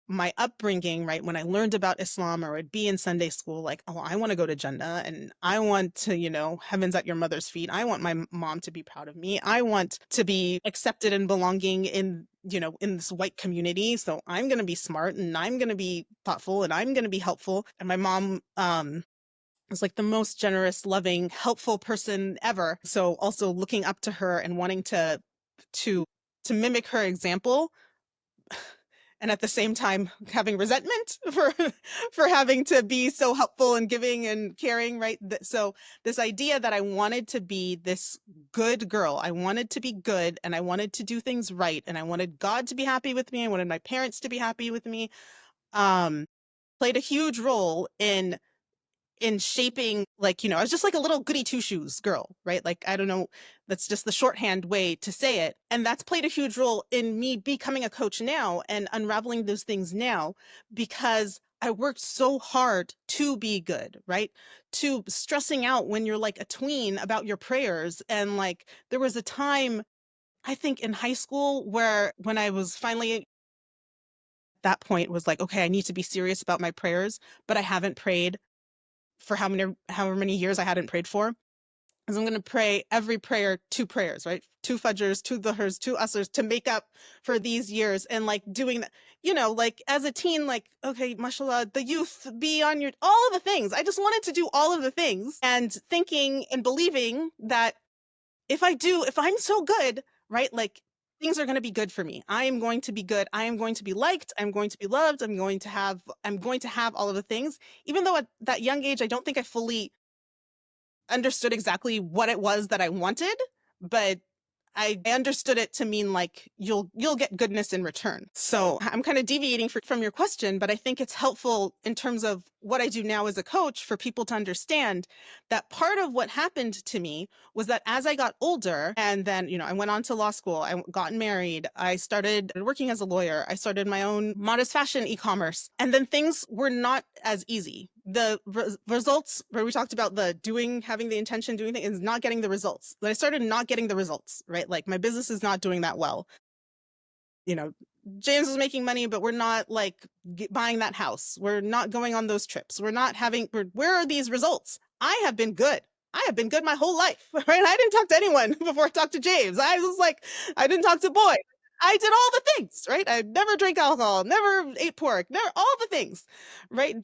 my upbringing, right, when I learned about Islam or I'd be in Sunday school, like, oh, I want to go to Jannah and I want to, heaven's at your mother's feet. I want my mom to be proud of me. I want to be accepted and belonging in this white community. So I'm going to be smart and I'm going to be thoughtful and I'm going to be helpful. And my mom, was like the most generous, loving, helpful person ever. So also looking up to her and wanting to to mimic her example, and at the same time having resentment for for having to be so helpful and giving and caring, right? So this idea that I wanted to be this good girl, I wanted to be good and I wanted to do things right and I wanted God to be happy with me, I wanted my parents to be happy with me, um played a huge role in shaping, like, I was just like a little goody two shoes girl, right? Like, I don't know, that's just the shorthand way to say it. And that's played a huge role in me becoming a coach now and unraveling those things now, because I worked so hard to be good, right? To stressing out when you're like a tween about your prayers. And like, there was a time, I think in high school, where when I was finally at that point was like, okay, I need to be serious about my prayers, but I haven't prayed for however many years I hadn't prayed for. Because I'm going to pray every prayer, two prayers, right? Two fajrs, two dhuhrs, two asrs to make up for these years. And like doing that, like as a teen, like, okay, mashallah, the youth, be on your, all of the things. I just wanted to do all of the things and thinking and believing that if I'm so good, right? Like things are going to be good for me. I am going to be good. I am going to be liked. I'm going to be loved. I'm going to have all of the things. Even though at that young age, I don't think I fully understood exactly what it was that I wanted, but I understood it to mean like you'll get goodness in return. So I'm kind of deviating from your question, but I think it's helpful in terms of what I do now as a coach for people to understand that part of what happened to me was that as I got older and then, I went on to law school, I got married, I started working as a lawyer, I started my own modest fashion e-commerce, and then things were not as easy. The results where we talked about having the intention, doing things, is not getting the results. Then I started not getting the results, right? Like my business is not doing that well. James was making money, but we're not like buying that house. We're not going on those trips. Where are these results? I have been good. I have been good my whole life, right? I didn't talk to anyone before I talked to James. I was like, I didn't talk to boys. I did all the things, right? I never drank alcohol, never ate pork, never all the things, right?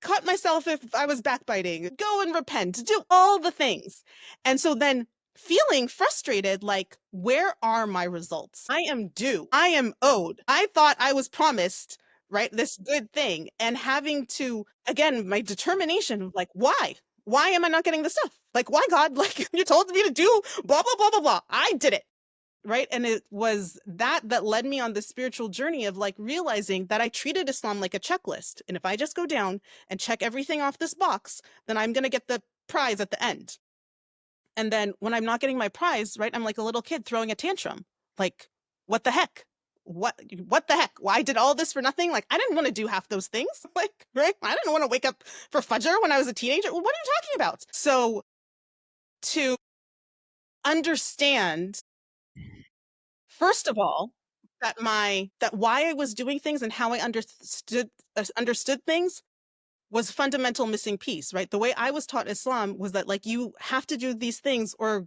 Cut myself if I was backbiting, go and repent, do all the things. And so then feeling frustrated, like, where are my results? I am due. I am owed. I thought I was promised, right, this good thing. And having to, again, my determination of like, why? Why am I not getting the stuff? Like, why, God? Like, you told me to do blah, blah, blah, blah, blah. I did it. Right. And it was that led me on the spiritual journey of like realizing that I treated Islam like a checklist. And if I just go down and check everything off this box, then I'm going to get the prize at the end. And then when I'm not getting my prize, right, I'm like a little kid throwing a tantrum. Like, what the heck? What the heck? Well, I did all this for nothing. Like, I didn't want to do half those things. Like, right? I didn't want to wake up for Fajr when I was a teenager. Well, what are you talking about? So to understand, first of all, that why I was doing things and how I understood things was fundamental missing piece, right? The way I was taught Islam was that like you have to do these things or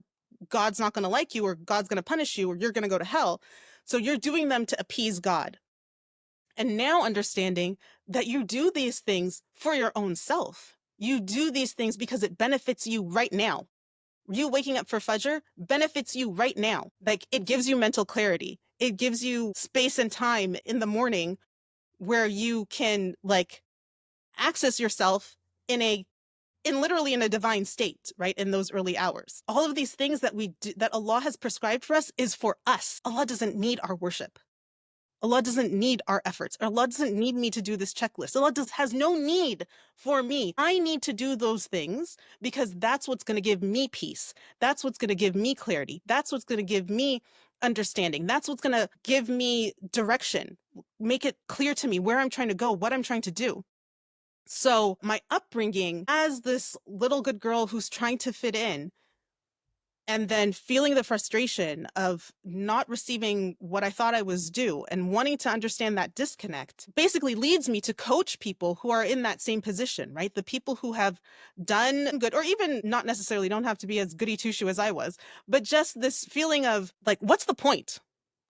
God's not going to like you or God's going to punish you or you're going to go to hell. So you're doing them to appease God. And now understanding that you do these things for your own self. You do these things because it benefits you right now. You waking up for Fajr benefits you right now. Like it gives you mental clarity. It gives you space and time in the morning where you can like access yourself literally in a divine state, right? In those early hours. All of these things that that Allah has prescribed for us is for us. Allah doesn't need our worship. Allah doesn't need our efforts. Allah doesn't need me to do this checklist. Allah has no need for me. I need to do those things because that's what's going to give me peace. That's what's going to give me clarity. That's what's going to give me understanding. That's what's going to give me direction. Make it clear to me where I'm trying to go, what I'm trying to do. So my upbringing as this little good girl who's trying to fit in and then feeling the frustration of not receiving what I thought I was due and wanting to understand that disconnect basically leads me to coach people who are in that same position, right? The people who have done good, or even not necessarily don't have to be as goody two-shoe as I was, but just this feeling of like, what's the point?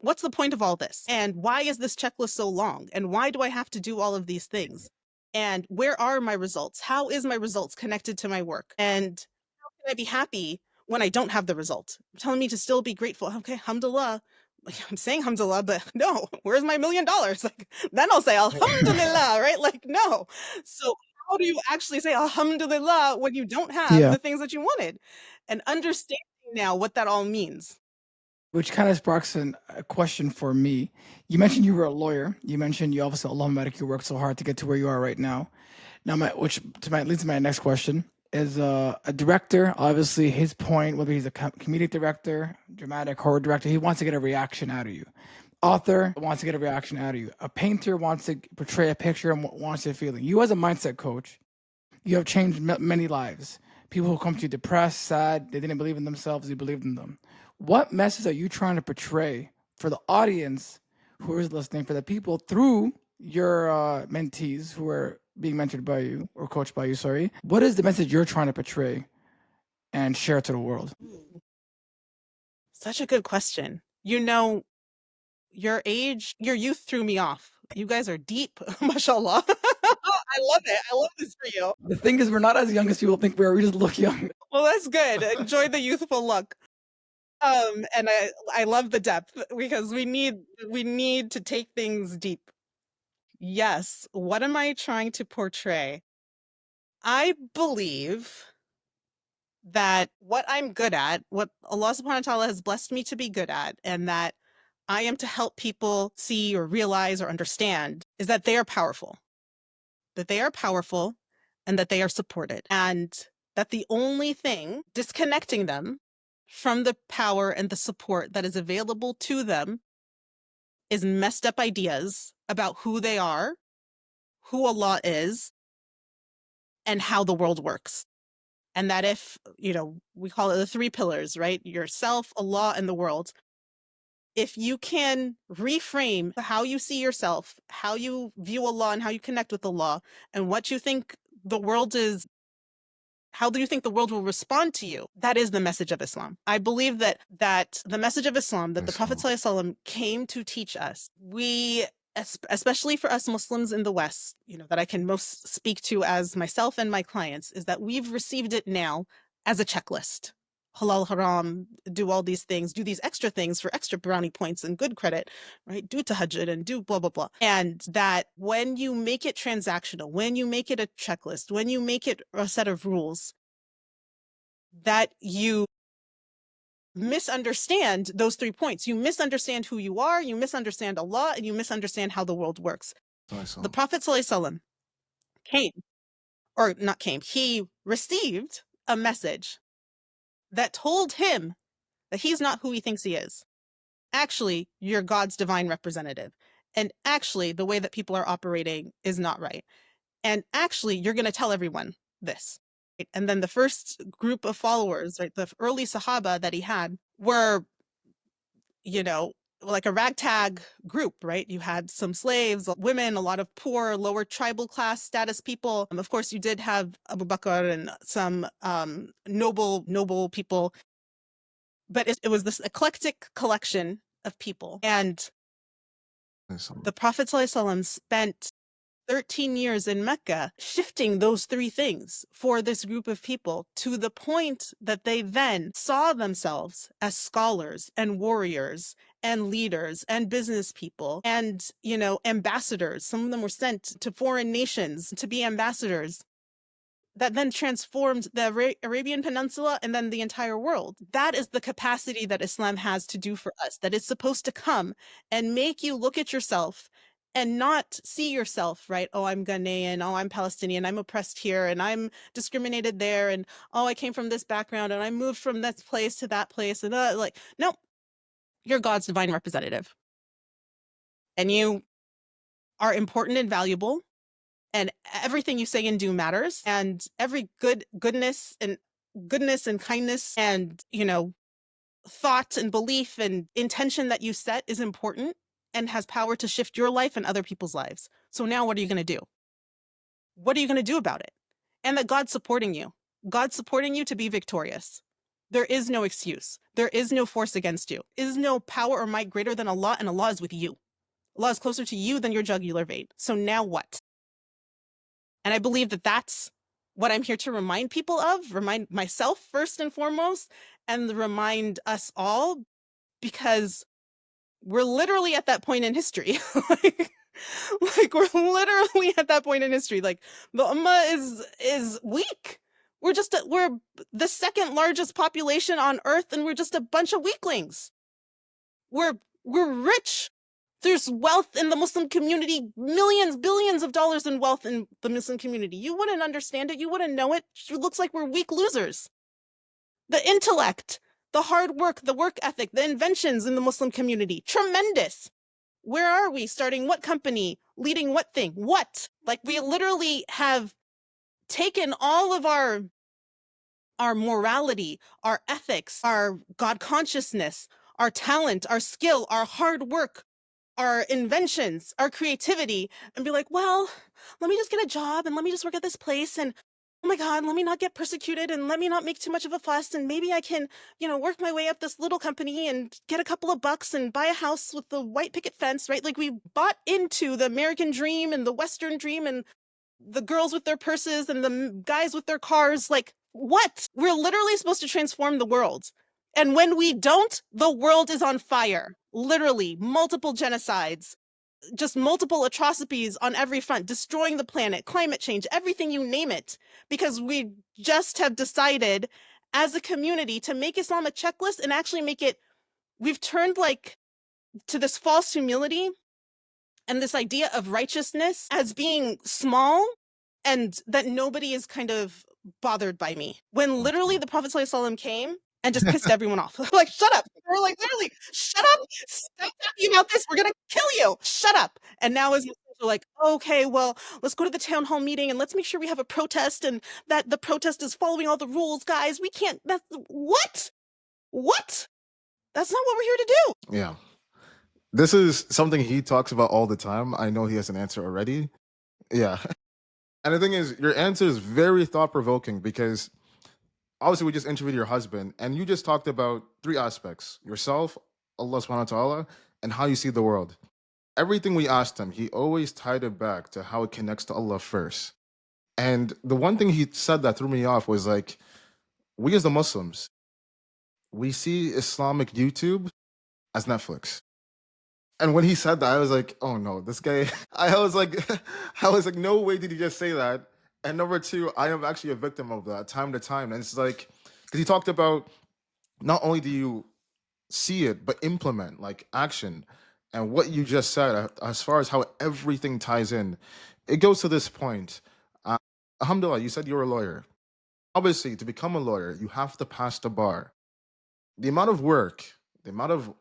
What's the point of all this? And why is this checklist so long? And why do I have to do all of these things? And where are my results? How is my results connected to my work? And how can I be happy when I don't have the result? You're telling me to still be grateful. Okay, alhamdulillah. Like, I'm saying alhamdulillah, but no, where's my $1 million? Like, then I'll say alhamdulillah, right? Like, no. So how do you actually say alhamdulillah when you don't have the things that you wanted? And understanding now what that all means. Which kind of sparks a question for me. You mentioned you were a lawyer. You mentioned you obviously, Allah Mabarak, you worked so hard to get to where you are right now. Now, leads to my next question. Is a director, obviously his point, whether he's a comedic director, dramatic horror director, he wants to get a reaction out of you. author wants to get a reaction out of you. A painter wants to portray a picture and wants your feeling. You as a mindset coach, you have changed many lives. People who come to you depressed, sad, they didn't believe in themselves, you believed in them. What message are you trying to portray for the audience who is listening, for the people through your mentees who are being mentored by you or coached by you, sorry? What is the message you're trying to portray and share to the world? Such a good question. You know, your youth threw me off. You guys are deep, mashallah. I love it. I love this for you. The thing is, we're not as young as people think we are. We just look young. Well, that's good. Enjoy the youthful look. And I love the depth because we need to take things deep. Yes. What am I trying to portray? I believe that what I'm good at, what Allah subhanahu wa ta'ala has blessed me to be good at, and that I am to help people see or realize or understand is that they are powerful. That they are powerful and that they are supported. And that the only thing disconnecting them from the power and the support that is available to them is messed up ideas about who they are, who Allah is, and how the world works. And that if, we call it the three pillars, right? Yourself, Allah, and the world. If you can reframe how you see yourself, how you view Allah and how you connect with Allah, and what you think the world is, how do you think the world will respond to you? That is the message of Islam. I believe that the message of Islam, that the Prophet ﷺ came to teach us, we, especially for us Muslims in the West, that I can most speak to as myself and my clients, is that we've received it now as a checklist. Halal, haram, do all these things, do these extra things for extra brownie points and good credit, right? Do tahajjud and do blah, blah, blah. And that when you make it transactional, when you make it a checklist, when you make it a set of rules, that you misunderstand those 3 points. You misunderstand who you are, you misunderstand Allah, and you misunderstand how the world works. The Prophet ﷺ he received a message that told him that he's not who he thinks he is. Actually, you're God's divine representative. And actually, the way that people are operating is not right. And actually, you're going to tell everyone this. And then the first group of followers, right, the early Sahaba that he had were, like a ragtag group, right? You had some slaves, women, a lot of poor, lower tribal class status people. Of course, you did have Abu Bakr and some noble people. But it was this eclectic collection of people. And the Prophet ﷺ spent 13 years in Mecca shifting those 3 things for this group of people to the point that they then saw themselves as scholars and warriors and leaders and business people and, ambassadors. Some of them were sent to foreign nations to be ambassadors. That then transformed the Arabian Peninsula and then the entire world. That is the capacity that Islam has to do for us, that it's supposed to come and make you look at yourself and not see yourself, right? Oh, I'm Ghanaian. Oh, I'm Palestinian. I'm oppressed here and I'm discriminated there. And oh, I came from this background and I moved from this place to that place. And no, you're God's divine representative. And you are important and valuable. And everything you say and do matters. And every goodness and kindness and, thought and belief and intention that you set is important and has power to shift your life and other people's lives. So now what are you going to do? What are you going to do about it? And that God's supporting you. God's supporting you to be victorious. There is no excuse. There is no force against you. There is no power or might greater than Allah, and Allah is with you. Allah is closer to you than your jugular vein. So now what? And I believe that that's what I'm here to remind people of, remind myself first and foremost, and remind us all, because we're literally at that point in history. like we're literally at that point in history. Like the Ummah is weak. We're the second largest population on earth, and we're just a bunch of weaklings. We're rich. There's wealth in the Muslim community, millions, billions of dollars in wealth in the Muslim community. You wouldn't understand it. You wouldn't know it. It looks like we're weak losers. The intellect, the hard work, the work ethic, the inventions in the Muslim community, tremendous. Where are we? Starting what company? Leading what thing? What? Like, we literally have taken all of our morality, our ethics, our God consciousness, our talent, our skill, our hard work, our inventions, our creativity, and be like, well, let me just get a job and let me just work at this place. And oh my God, let me not get persecuted and let me not make too much of a fuss. And maybe I can, work my way up this little company and get a couple of bucks and buy a house with the white picket fence, right? Like, we bought into the American dream and the Western dream and the girls with their purses and the guys with their cars. Like, what? We're literally supposed to transform the world. And when we don't, the world is on fire. Literally, multiple genocides, just multiple atrocities on every front, destroying the planet, climate change, everything, you name it. Because we just have decided as a community to make Islam a checklist and actually make it, we've turned like to this false humility and this idea of righteousness as being small and that nobody is kind of bothered by me. When literally the Prophet ﷺ came and just pissed everyone off. Like, shut up. We're like, literally, shut up. Stop talking about this. We're going to kill you. Shut up. And now as Muslims are like, okay, well, let's go to the town hall meeting and let's make sure we have a protest and that the protest is following all the rules, guys. We can't, that's, what? What? That's not what we're here to do. Yeah. This is something he talks about all the time. I know he has an answer already. Yeah. And the thing is, your answer is very thought provoking because obviously we just interviewed your husband and you just talked about three aspects: yourself, Allah subhanahu wa ta'ala, and how you see the world. Everything we asked him, he always tied it back to how it connects to Allah first. And the one thing he said that threw me off was like, we as the Muslims, we see Islamic YouTube as Netflix. And when he said that, I was like, oh no, this guy. I was like, I was like, no way did he just say that. And number two, I am actually a victim of that time to time. And it's like, because he talked about not only do you see it, but implement like action. And what you just said, as far as how everything ties in, it goes to this point. Uh, Alhamdulillah, you said you're a lawyer. Obviously, to become a lawyer, you have to pass the bar. The amount of work, the amount of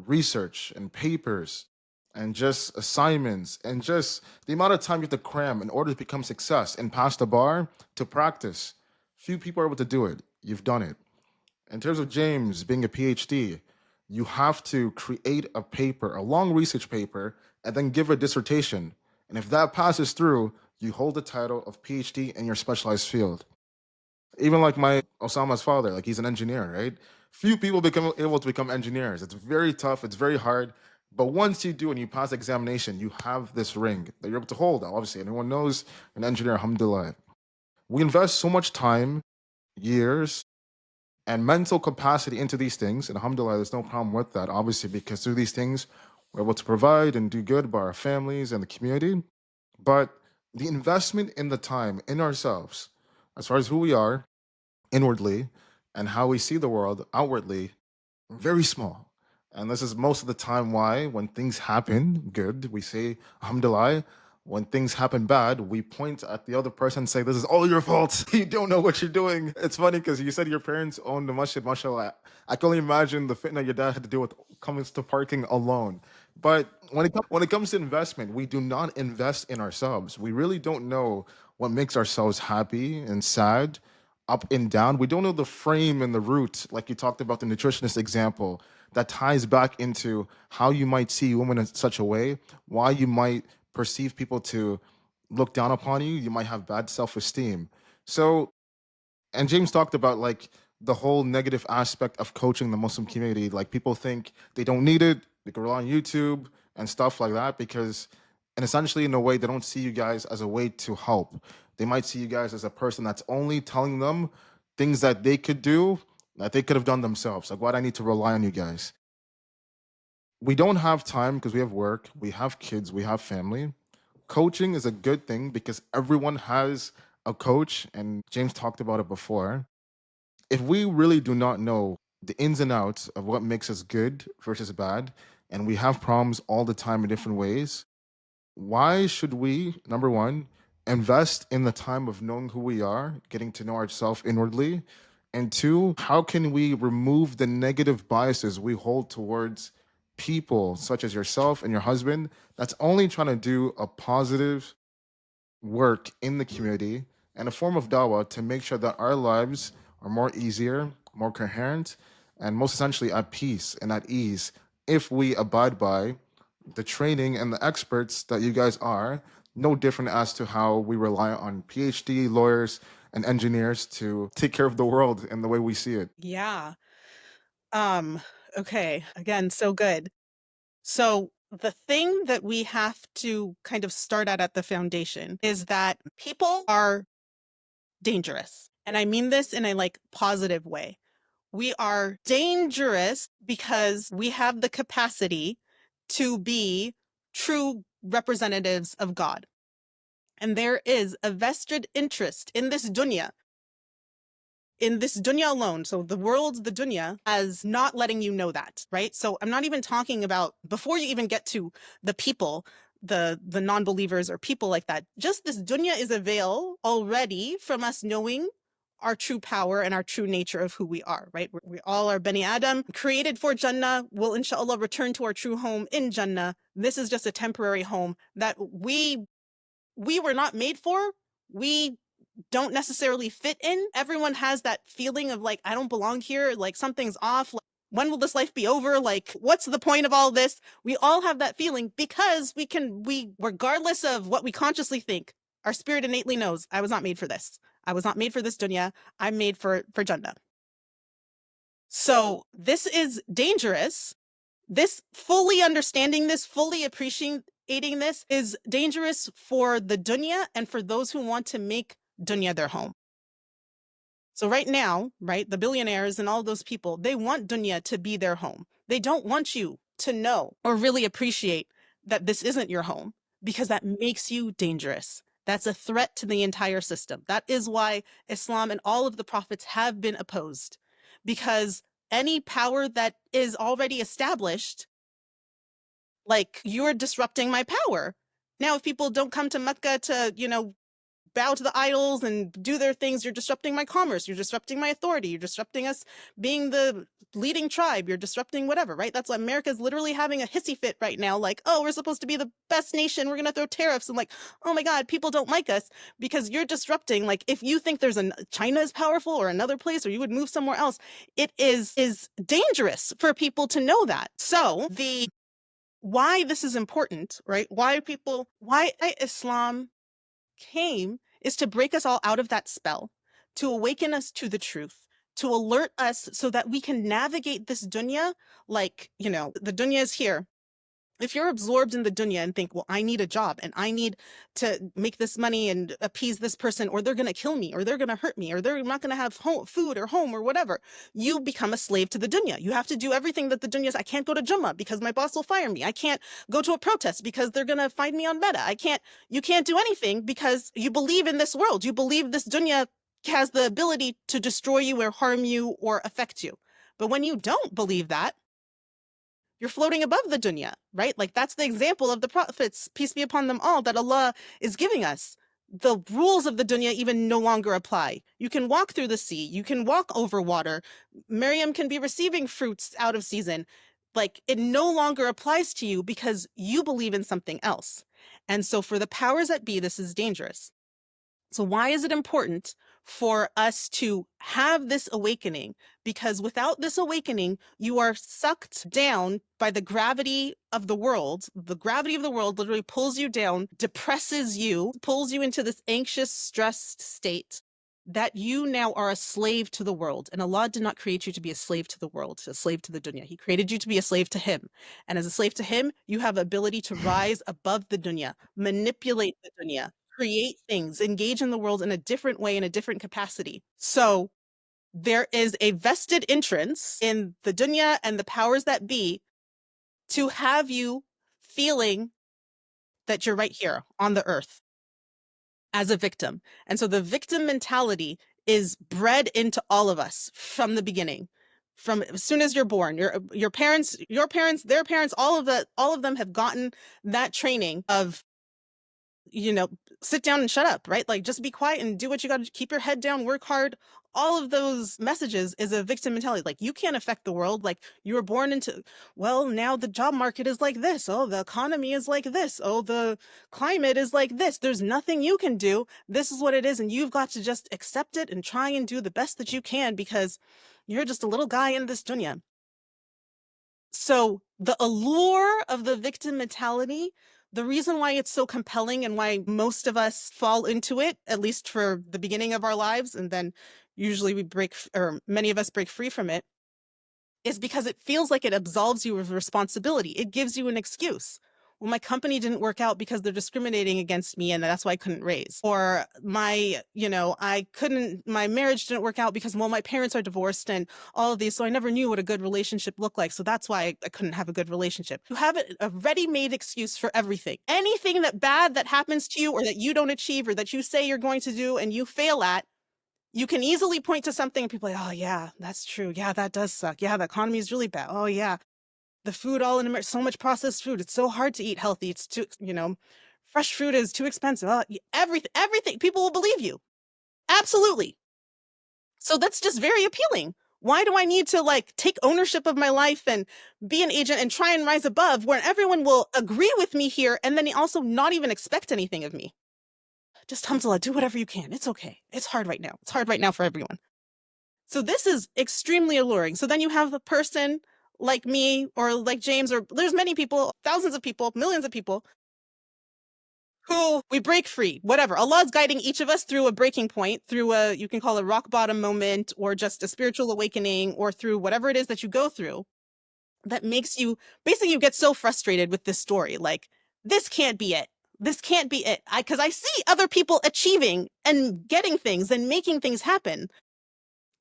research and papers and just assignments and just the amount of time you have to cram in order to become success and pass the bar to practice. Few people are able to do it. You've done it. In terms of James being a PhD, you have to create a paper, a long research paper, and then give a dissertation. And if that passes through, you hold the title of PhD in your specialized field. Even like my Osama's father, like he's an engineer, right? Few people become able to become engineers. It's very tough, it's very hard. But once you do and you pass the examination, you have this ring that you're able to hold. Obviously, everyone knows an engineer, alhamdulillah. We invest so much time, years, and mental capacity into these things. And alhamdulillah, there's no problem with that, obviously, because through these things, we're able to provide and do good by our families and the community. But the investment in the time in ourselves, as far as who we are inwardly and how we see the world outwardly, very small. And this is most of the time why, when things happen good, we say, Alhamdulillah. When things happen bad, we point at the other person and say, this is all your fault. You don't know what you're doing. It's funny because you said your parents owned the masjid, mashallah. I can only imagine the fitna your dad had to deal with coming to parking alone. But when it comes to investment, we do not invest in ourselves. We really don't know what makes ourselves happy and sad, up and down. We don't know the frame and the root, like you talked about the nutritionist example, that ties back into how you might see women in such a way, why you might perceive people to look down upon you, you might have bad self-esteem. So, and James talked about like the whole negative aspect of coaching the Muslim community. Like people think they don't need it, they can rely on YouTube and stuff like that because, and essentially in a way, they don't see you guys as a way to help. They might see you guys as a person that's only telling them things that they could do that they could have done themselves. Like, why do I need to rely on you guys? We don't have time because we have work, we have kids, we have family. Coaching is a good thing because everyone has a coach, and James talked about it before. If we really do not know the ins and outs of what makes us good versus bad, and we have problems all the time in different ways, why should we, number one, invest in the time of knowing who we are, getting to know ourselves inwardly? And two, how can we remove the negative biases we hold towards people such as yourself and your husband that's only trying to do a positive work in the community and a form of dawah to make sure that our lives are more easier, more coherent, and most essentially at peace and at ease if we abide by the training and the experts that you guys are, no different as to how we rely on PhD lawyers and engineers to take care of the world in the way we see it. Yeah. Um, okay. Again, so good. So the thing that we have to kind of start at the foundation is that people are dangerous. And I mean this in a like positive way. We are dangerous because we have the capacity to be true representatives of God. And there is a vested interest in this dunya alone. So the world, the dunya, as not letting you know that, right? So I'm not even talking about before you even get to the people, the non-believers or people like that. Just this dunya is a veil already from us knowing our true power and our true nature of who we are, right? We all are Bani Adam, created for Jannah, will inshallah return to our true home in Jannah. This is just a temporary home that we were not made for. We don't necessarily fit in. Everyone has that feeling of like, I don't belong here, like something's off. Like, when will this life be over? Like, what's the point of all this? We all have that feeling because regardless of what we consciously think, our spirit innately knows, I was not made for this. I was not made for this dunya. I'm made for Jannah. So this is dangerous. This fully understanding this, fully appreciating this is dangerous for the dunya and for those who want to make dunya their home. So right now, right, the billionaires and all those people, they want dunya to be their home. They don't want you to know or really appreciate that this isn't your home because that makes you dangerous. That's a threat to the entire system. That is why Islam and all of the prophets have been opposed, because any power that is already established, like, you're disrupting my power. Now, if people don't come to Mecca to, bow to the idols and do their things, you're disrupting my commerce, you're disrupting my authority, you're disrupting us being the leading tribe, you're disrupting whatever, right? That's why America's literally having a hissy fit right now, like, oh, we're supposed to be the best nation, we're gonna throw tariffs, and like, oh my god, people don't like us because you're disrupting. Like, if you think there's China is powerful or another place, or you would move somewhere else, it is dangerous for people to know that. So the why this is important, right? Why Islam came is to break us all out of that spell, to awaken us to the truth, to alert us so that we can navigate this dunya. Like, the dunya is here. If you're absorbed in the dunya and think, well, I need a job and I need to make this money and appease this person, or they're going to kill me, or they're going to hurt me, or they're not going to have food or home or whatever, you become a slave to the dunya. You have to do everything that the dunya is. I can't go to Jummah because my boss will fire me. I can't go to a protest because they're going to find me on Meta. You can't do anything because you believe in this world. You believe this dunya has the ability to destroy you or harm you or affect you. But when you don't believe that, you're floating above the dunya, right? Like, that's the example of the prophets, peace be upon them all, that Allah is giving us. The rules of the dunya even no longer apply. You can walk through the sea. You can walk over water. Miriam can be receiving fruits out of season. Like, it no longer applies to you because you believe in something else. And so for the powers that be, this is dangerous. So why is it important for us to have this awakening? Because without this awakening, you are sucked down by the gravity of the world. The gravity of the world literally pulls you down, depresses you, pulls you into this anxious, stressed state that you now are a slave to the world. And Allah did not create you to be a slave to the world, a slave to the dunya. He created you to be a slave to Him. And as a slave to Him, you have ability to rise above the dunya, manipulate the dunya, create things, engage in the world in a different way, in a different capacity. So there is a vested interest in the dunya and the powers that be to have you feeling that you're right here on the earth as a victim. And so the victim mentality is bred into all of us from the beginning. From as soon as you're born, your parents, their parents, all of them have gotten that training of sit down and shut up, right? Like, just be quiet and do what you got to, keep your head down, work hard. All of those messages is a victim mentality. Like, you can't affect the world. Like, you were born into, well, now the job market is like this. Oh, the economy is like this. Oh, the climate is like this. There's nothing you can do. This is what it is. And you've got to just accept it and try and do the best that you can, because you're just a little guy in this dunya. So the allure of the victim mentality, the reason why it's so compelling and why most of us fall into it, at least for the beginning of our lives, and then usually many of us break free from it, is because it feels like it absolves you of responsibility. It gives you an excuse. Well, my company didn't work out because they're discriminating against me and that's why I couldn't raise. Or my marriage didn't work out because, well, my parents are divorced and all of these, so I never knew what a good relationship looked like. So that's why I couldn't have a good relationship. You have a ready-made excuse for everything. Anything bad that happens to you or that you don't achieve or that you say you're going to do and you fail at, you can easily point to something and people are like, oh yeah, that's true. Yeah, that does suck. Yeah, the economy is really bad. Oh yeah, the food all in America, so much processed food. It's so hard to eat healthy. It's too, fresh fruit is too expensive. Everything. People will believe you. Absolutely. So that's just very appealing. Why do I need to take ownership of my life and be an agent and try and rise above where everyone will agree with me here and then also not even expect anything of me? Just alhamdulillah, do whatever you can. It's okay. It's hard right now. It's hard right now for everyone. So this is extremely alluring. So then you have a person like me or like James, or there's many people, thousands of people, millions of people who we break free, whatever. Allah is guiding each of us through a breaking point, through you can call it a rock bottom moment or just a spiritual awakening or through whatever it is that you go through that makes you, basically you get so frustrated with this story. Like, this can't be it. This can't be it. Because I see other people achieving and getting things and making things happen.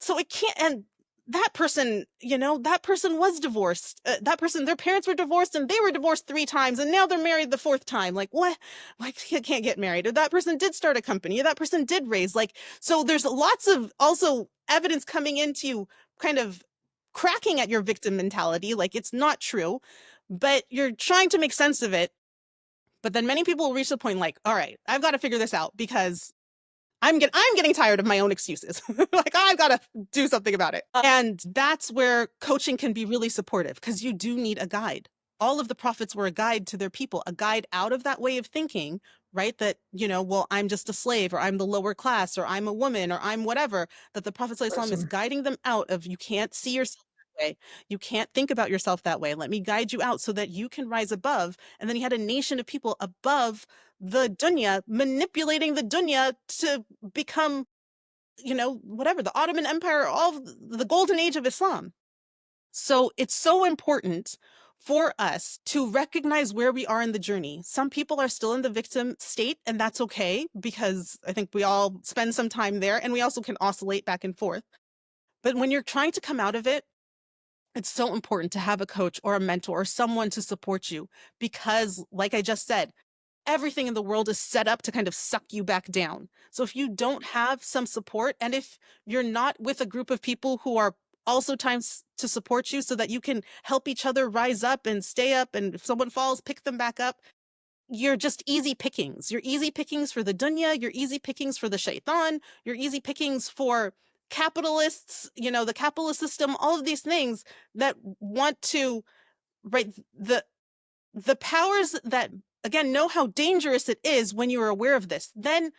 So it can't, and that person was divorced. Their parents were divorced and they were divorced 3 times and now they're married the 4th time. Like, what? Like, can't get married. Or that person did start a company. Or that person did raise. So there's lots of also evidence coming into kind of cracking at your victim mentality. Like, it's not true, but you're trying to make sense of it. But then many people will reach the point like, all right, I've got to figure this out because I'm getting tired of my own excuses. Like, I've got to do something about it. And that's where coaching can be really supportive, because you do need a guide. All of the prophets were a guide to their people, a guide out of that way of thinking, right? That, well, I'm just a slave, or I'm the lower class, or I'm a woman, or I'm whatever, that the Prophet ﷺ is guiding them out of, you can't see yourself that way. You can't think about yourself that way. Let me guide you out so that you can rise above. And then he had a nation of people above the dunya, manipulating the dunya to become, whatever, the Ottoman Empire, all the golden age of Islam. So it's so important for us to recognize where we are in the journey. Some people are still in the victim state, and that's okay, because I think we all spend some time there, and we also can oscillate back and forth. But when you're trying to come out of it, it's so important to have a coach or a mentor or someone to support you, because, like I just said, everything in the world is set up to kind of suck you back down. So if you don't have some support, and if you're not with a group of people who are also times to support you so that you can help each other rise up and stay up, and if someone falls, pick them back up, you're just easy pickings. You're easy pickings for the dunya, you're easy pickings for the shaitan, you're easy pickings for capitalists, the capitalist system, all of these things that want to, right, the powers that, again, know how dangerous it is when you are aware of this, then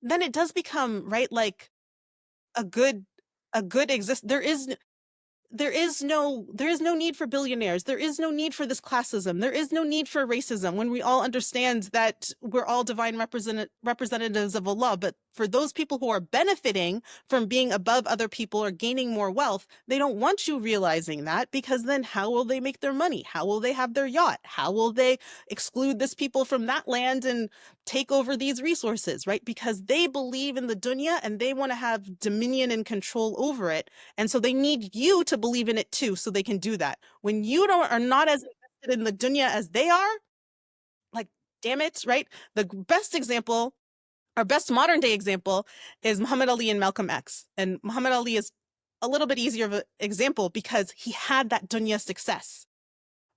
it does become, right, like a good there is no need for billionaires. There is no need for this classism. There is no need for racism when we all understand that we're all divine representatives of Allah. But for those people who are benefiting from being above other people or gaining more wealth, they don't want you realizing that, because then how will they make their money? How will they have their yacht? How will they exclude this people from that land and take over these resources, right? Because they believe in the dunya and they want to have dominion and control over it. And so they need you to believe in it too, so they can do that. When you are not as invested in the dunya as they are, like, damn it, right? The best example, our best modern day example, is Muhammad Ali and Malcolm X. And Muhammad Ali is a little bit easier of an example because he had that dunya success,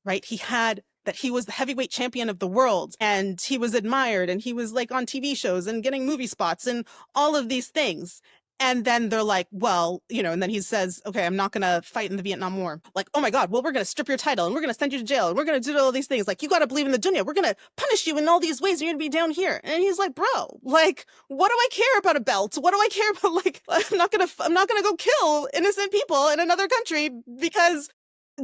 right? He had that he was the heavyweight champion of the world and he was admired and he was like on TV shows and getting movie spots and all of these things. And then they're like, well, and then he says, okay, I'm not going to fight in the Vietnam War. Like, oh my God, well, we're going to strip your title and we're going to send you to jail and we're going to do all these things. Like, you got to believe in the dunya. We're going to punish you in all these ways. You're going to be down here. And he's like, bro, like, what do I care about a belt? What do I care about? Like, I'm not going to go kill innocent people in another country because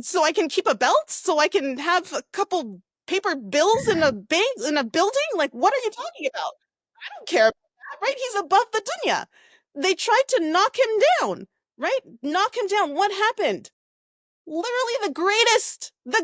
so I can keep a belt, so I can have a couple paper bills in a bank, in a building. Like, what are you talking about? I don't care about that, right? He's above the dunya. They tried to knock him down, right? Knock him down. What happened? Literally the greatest, the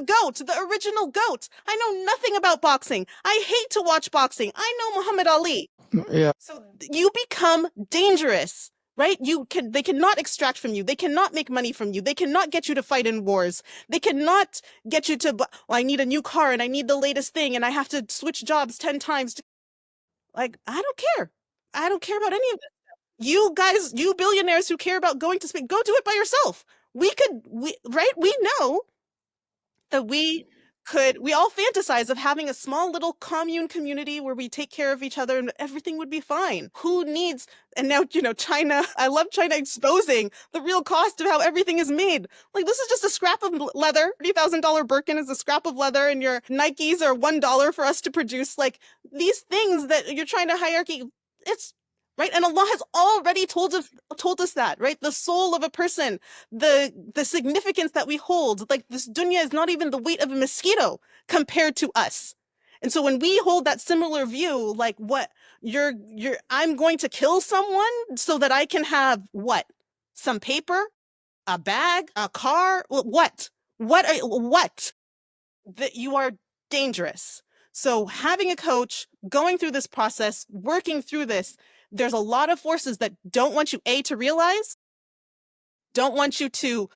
GOAT, the original GOAT. I know nothing about boxing. I hate to watch boxing. I know Muhammad Ali. Yeah. So you become dangerous, right? They cannot extract from you. They cannot make money from you. They cannot get you to fight in wars. They cannot get you to, I need a new car and I need the latest thing and I have to switch jobs 10 times. Like, I don't care. I don't care about any of this. You guys, you billionaires who care about going to space, go do it by yourself. Right? We know that we all fantasize of having a small little commune community where we take care of each other and everything would be fine. Who needs, and now, China, I love China exposing the real cost of how everything is made. Like, this is just a scrap of leather. $30,000 Birkin is a scrap of leather and your Nikes are $1 for us to produce. Like, these things that you're trying to hierarchy, it's right. And Allah has already told us that, right? The soul of a person, the significance that we hold, like this dunya is not even the weight of a mosquito compared to us. And so when we hold that similar view, like what I'm going to kill someone so that I can have what? Some paper, a bag, a car, what? That you are dangerous. So having a coach, going through this process, working through this, there's a lot of forces that don't want you, to realize, don't want you to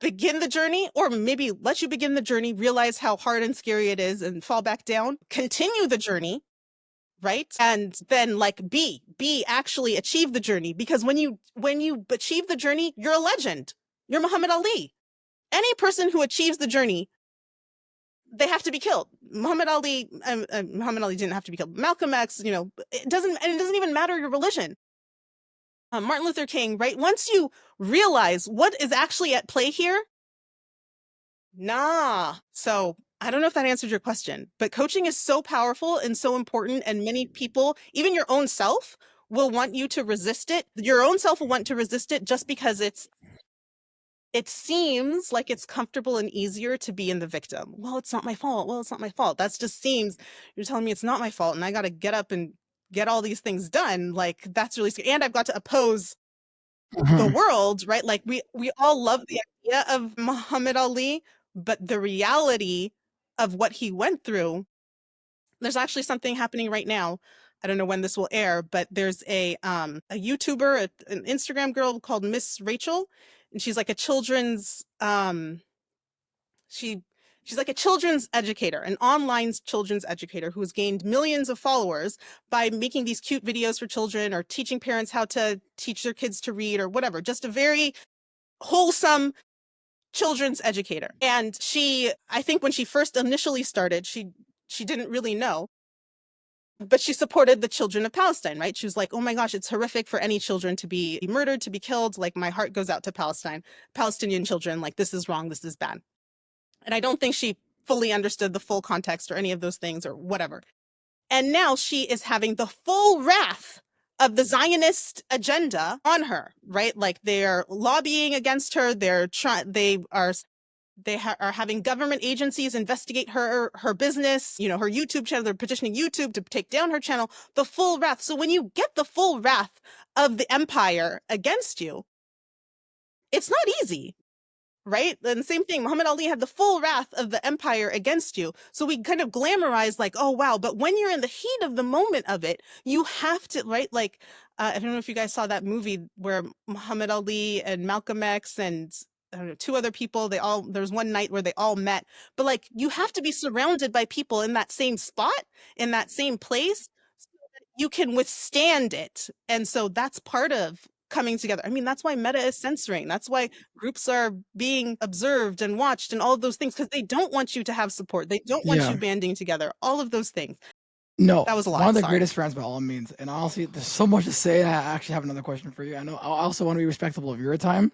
begin the journey, or maybe let you begin the journey, realize how hard and scary it is and fall back down, continue the journey, right? And then like actually achieve the journey. Because when you achieve the journey, you're a legend. You're Muhammad Ali. Any person who achieves the journey, they have to be killed. Muhammad Ali didn't have to be killed. Malcolm X, it doesn't even matter your religion. Martin Luther King, right? Once you realize what is actually at play here, So I don't know if that answered your question, but coaching is so powerful and so important. And many people, even your own self, will want you to resist it. Your own self will want to resist it just because it seems like it's comfortable and easier to be in the victim. Well, it's not my fault. Well, it's not my fault. That just seems, you're telling me it's not my fault and I got to get up and get all these things done. Like, that's really scary. And I've got to oppose the world, right? Like we all love the idea of Muhammad Ali, but the reality of what he went through, there's actually something happening right now. I don't know when this will air, but there's a YouTuber, an Instagram girl called Miss Rachel, and she's like a children's she's like a children's educator, an online children's educator who's gained millions of followers by making these cute videos for children or teaching parents how to teach their kids to read or whatever. Just a very wholesome children's educator. And I think when she first initially started, she didn't really know, but she supported the children of Palestine, right? She was like, oh my gosh, it's horrific for any children to be murdered, to be killed. Like, my heart goes out to Palestinian children. Like, this is wrong. This is bad. And I don't think she fully understood the full context or any of those things or whatever. And now she is having the full wrath of the Zionist agenda on her, right? Like, they're lobbying against her. They are having government agencies investigate her business, her YouTube channel. They're petitioning YouTube to take down her channel, the full wrath. So when you get the full wrath of the empire against you, it's not easy. Right? And same thing, Muhammad Ali had the full wrath of the empire against you. So we kind of glamorize like, oh, wow. But when you're in the heat of the moment of it, you have to, right? Like, I don't know if you guys saw that movie where Muhammad Ali and Malcolm X and I don't know, two other people, there was one night where they all met. But like, you have to be surrounded by people in that same spot, in that same place, so that you can withstand it. And so that's part of coming together. I mean, that's why meta is censoring. That's why groups are being observed and watched and all of those things, because they don't want you to have support. They don't want Yeah. you banding together, all of those things. No, That was a one lot. of the Sorry. greatest friends by all means. And honestly, there's so much to say. I actually have another question for you. I know I also want to be respectful of your time,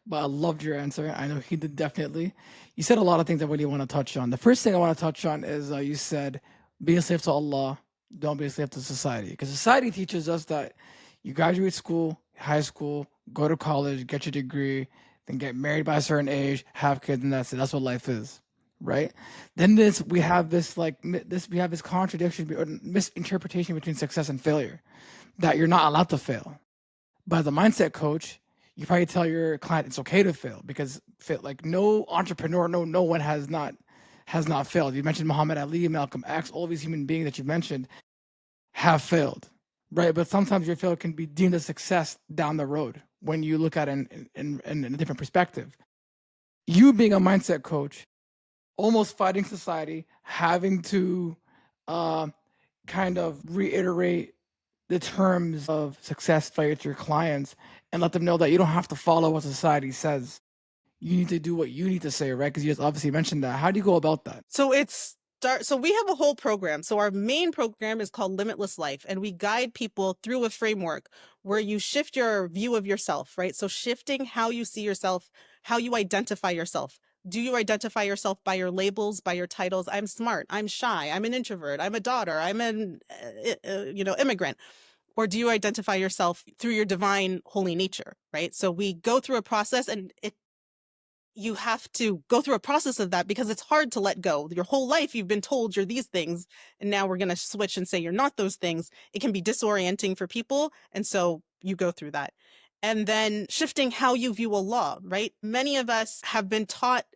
but I loved your answer. I know he did definitely. You said a lot of things I really want to touch on. The first thing I want to touch on is you said, be a slave to Allah, don't be a slave to society. Because society teaches us that you graduate school, high school, go to college, get your degree, then get married by a certain age, have kids, and that's it. That's what life is, right? Then we have this contradiction or misinterpretation between success and failure, that you're not allowed to fail. But as a mindset coach, you probably tell your client it's okay to fail, because like no entrepreneur, no one has not failed. You mentioned Muhammad Ali, Malcolm X, all these human beings that you mentioned have failed, right? But sometimes your failure can be deemed a success down the road when you look at it in a different perspective. You being a mindset coach, almost fighting society, having to kind of reiterate the terms of success, failure to your clients, and let them know that you don't have to follow what society says. You need to do what you need to say, right? Because you just obviously mentioned that. How do you go about that? So we have a whole program. So our main program is called Limitless Life, and we guide people through a framework where you shift your view of yourself, right? So shifting how you see yourself, how you identify yourself. Do you identify yourself by your labels, by your titles? I'm smart, I'm shy, I'm an introvert, I'm a daughter, I'm an immigrant. Or do you identify yourself through your divine holy nature, right? So we go through a process, and you have to go through a process of that, because it's hard to let go. Your whole life you've been told you're these things, and now we're going to switch and say you're not those things. It can be disorienting for people, and so you go through that. And then shifting how you view Allah, right? Many of us have been taught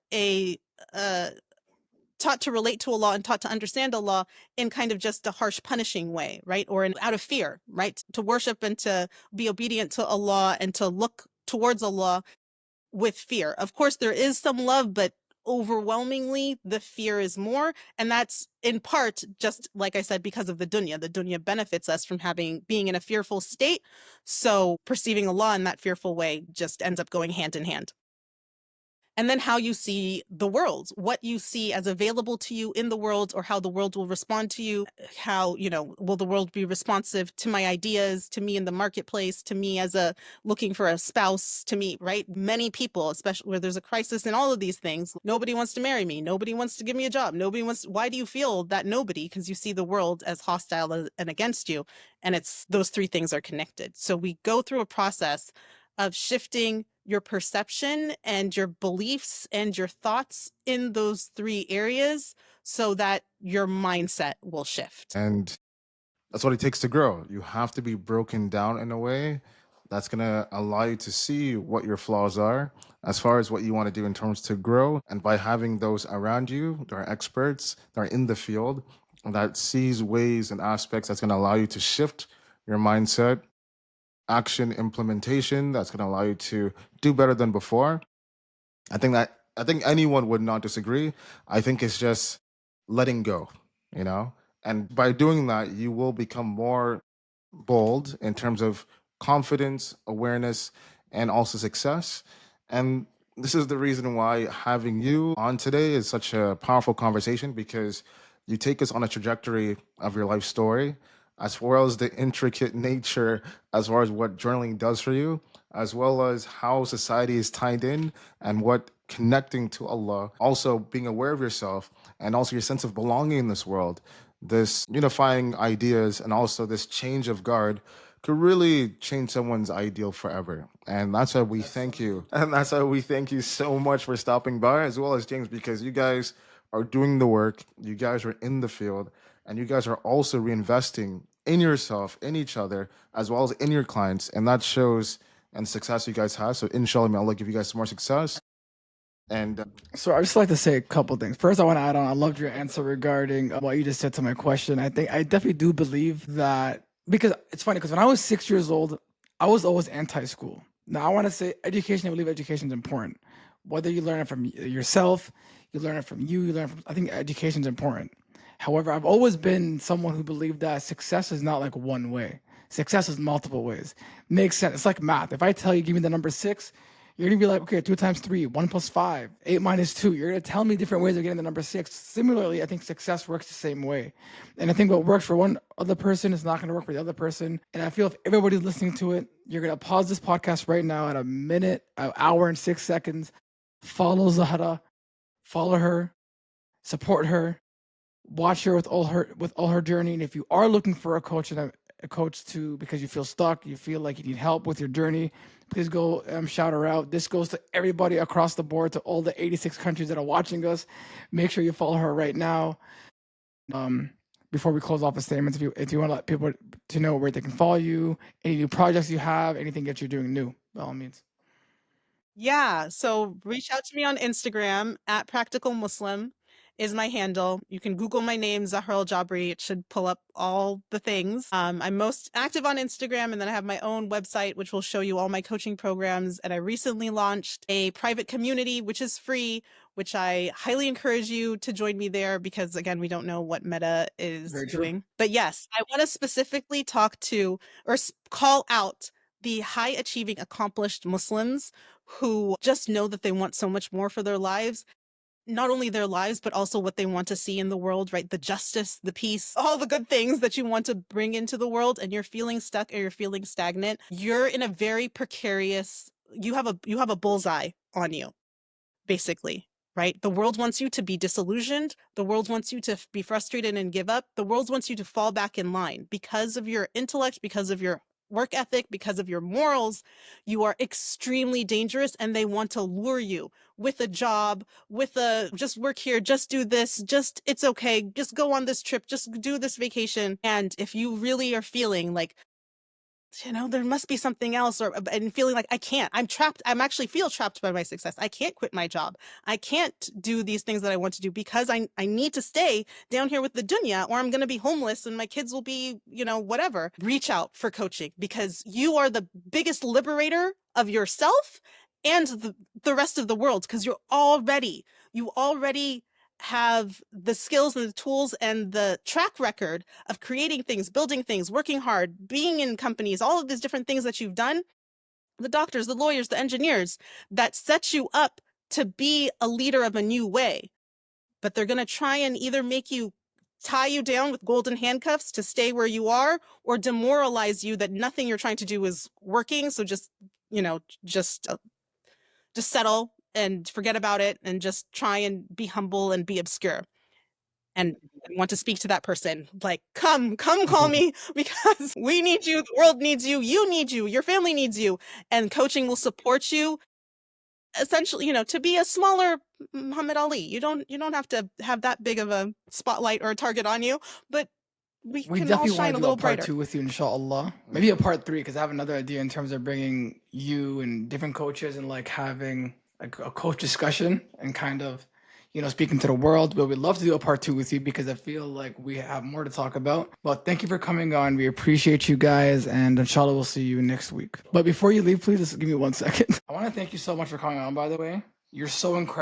to relate to Allah and taught to understand Allah in kind of just a harsh punishing way, right? Or out of fear, right? To worship and to be obedient to Allah and to look towards Allah with fear. Of course, there is some love, but overwhelmingly the fear is more. And that's in part, just like I said, because of the dunya. The dunya benefits us from being in a fearful state. So perceiving Allah in that fearful way just ends up going hand in hand. And then how you see the world, what you see as available to you in the world, or how the world will respond to you. How, will the world be responsive to my ideas, to me in the marketplace, to me as looking for a spouse, to me, right? Many people, especially where there's a crisis in all of these things, nobody wants to marry me. Nobody wants to give me a job. Why do you feel that nobody? Because you see the world as hostile and against you. And those three things are connected. So we go through a process of shifting your perception and your beliefs and your thoughts in those three areas so that your mindset will shift. And that's what it takes to grow. You have to be broken down in a way that's going to allow you to see what your flaws are as far as what you want to do in terms to grow. And by having those around you that are experts, that are in the field, that sees ways and aspects that's going to allow you to shift your mindset, action implementation that's going to allow you to do better than before. I think anyone would not disagree. I think it's just letting go, you know? And by doing that, you will become more bold in terms of confidence, awareness, and also success. And this is the reason why having you on today is such a powerful conversation, because you take us on a trajectory of your life story, as well as the intricate nature, as far as what journaling does for you, as well as how society is tied in and what connecting to Allah, also being aware of yourself and also your sense of belonging in this world, this unifying ideas and also this change of guard could really change someone's ideal forever. And that's why we thank you. And that's why we thank you so much for stopping by, as well as James, because you guys are doing the work, you guys are in the field, and you guys are also reinvesting in yourself, in each other, as well as in your clients. And that shows and success you guys have. So inshallah, may Allah give you guys some more success. And So I just like to say a couple things. First, I want to add on. I loved your answer regarding what you just said to my question. I think I definitely do believe that, because it's funny, because when I was 6 years old, I was always anti-school. Now I want to say education. I believe education is important. Whether you learn it from yourself, you learn it from you learn from. I think education is important. However, I've always been someone who believed that success is not like one way. Success is multiple ways. Makes sense. It's like math. If I tell you, give me the number 6, you're gonna be like, okay, 2 times 3, 1 plus 5, 8 minus 2. You're gonna tell me different ways of getting the number 6. Similarly, I think success works the same way. And I think what works for one other person is not gonna work for the other person. And I feel if everybody's listening to it, you're gonna pause this podcast right now at a minute, an hour and 6 seconds. Follow Zahra, follow her, support her, watch her with all her journey. And if you are looking for a coach and a coach to because you feel stuck, you feel like you need help with your journey, please go shout her out. This goes to everybody across the board, to all the 86 countries that are watching us. Make sure you follow her right now. Before we close off the statements, if you want to let people to know where they can follow you, any new projects you have, anything that you're doing new, by all means. Yeah, so reach out to me on Instagram at Practical Muslim is my handle. You can Google my name, Zahra Al-Jabri. It should pull up all the things. I'm most active on Instagram, and then I have my own website, which will show you all my coaching programs. And I recently launched a private community, which is free, which I highly encourage you to join me there because, again, we don't know what Meta is doing. But yes, I want to specifically talk to or call out the high achieving, accomplished Muslims who just know that they want so much more for their lives. Not only their lives, but also what they want to see in the world, right? The justice, the peace, all the good things that you want to bring into the world, and you're feeling stuck or you're feeling stagnant. You're in a very precarious, you have a bullseye on you, basically, right? The world wants you to be disillusioned. The world wants you to be frustrated and give up. The world wants you to fall back in line because of your intellect, because of your work ethic, because of your morals. You are extremely dangerous, and they want to lure you with a job, with a just work here, just do this, just it's okay, just go on this trip, just do this vacation. And if you really are feeling like, there must be something else, and feeling like I'm trapped. Actually feel trapped by my success. I can't quit my job. I can't do these things that I want to do because I need to stay down here with the dunya, or I'm going to be homeless and my kids will be, whatever. Reach out for coaching because you are the biggest liberator of yourself and the rest of the world, because you already have the skills and the tools and the track record of creating things, building things, working hard, being in companies, all of these different things that you've done, the doctors, the lawyers, the engineers, that set you up to be a leader of a new way. But they're going to try and either tie you down with golden handcuffs to stay where you are, or demoralize you that nothing you're trying to do is working. So just settle and forget about it and just try and be humble and be obscure. And I want to speak to that person, like, come call me, because we need you, the world needs you, you need you, your family needs you, and coaching will support you. Essentially, to be a smaller Muhammad Ali. You don't have to have that big of a spotlight or a target on you, but we can all definitely shine want a to do little a part brighter. 2 with you, inshallah. Maybe a part 3, because I have another idea in terms of bringing you and different coaches and like having like a coach discussion and kind of, speaking to the world. But we'd love to do a part 2 with you because I feel like we have more to talk about. But thank you for coming on. We appreciate you guys, and inshallah we'll see you next week. But before you leave, please just give me 1 second. I want to thank you so much for coming on, by the way. You're so incredible.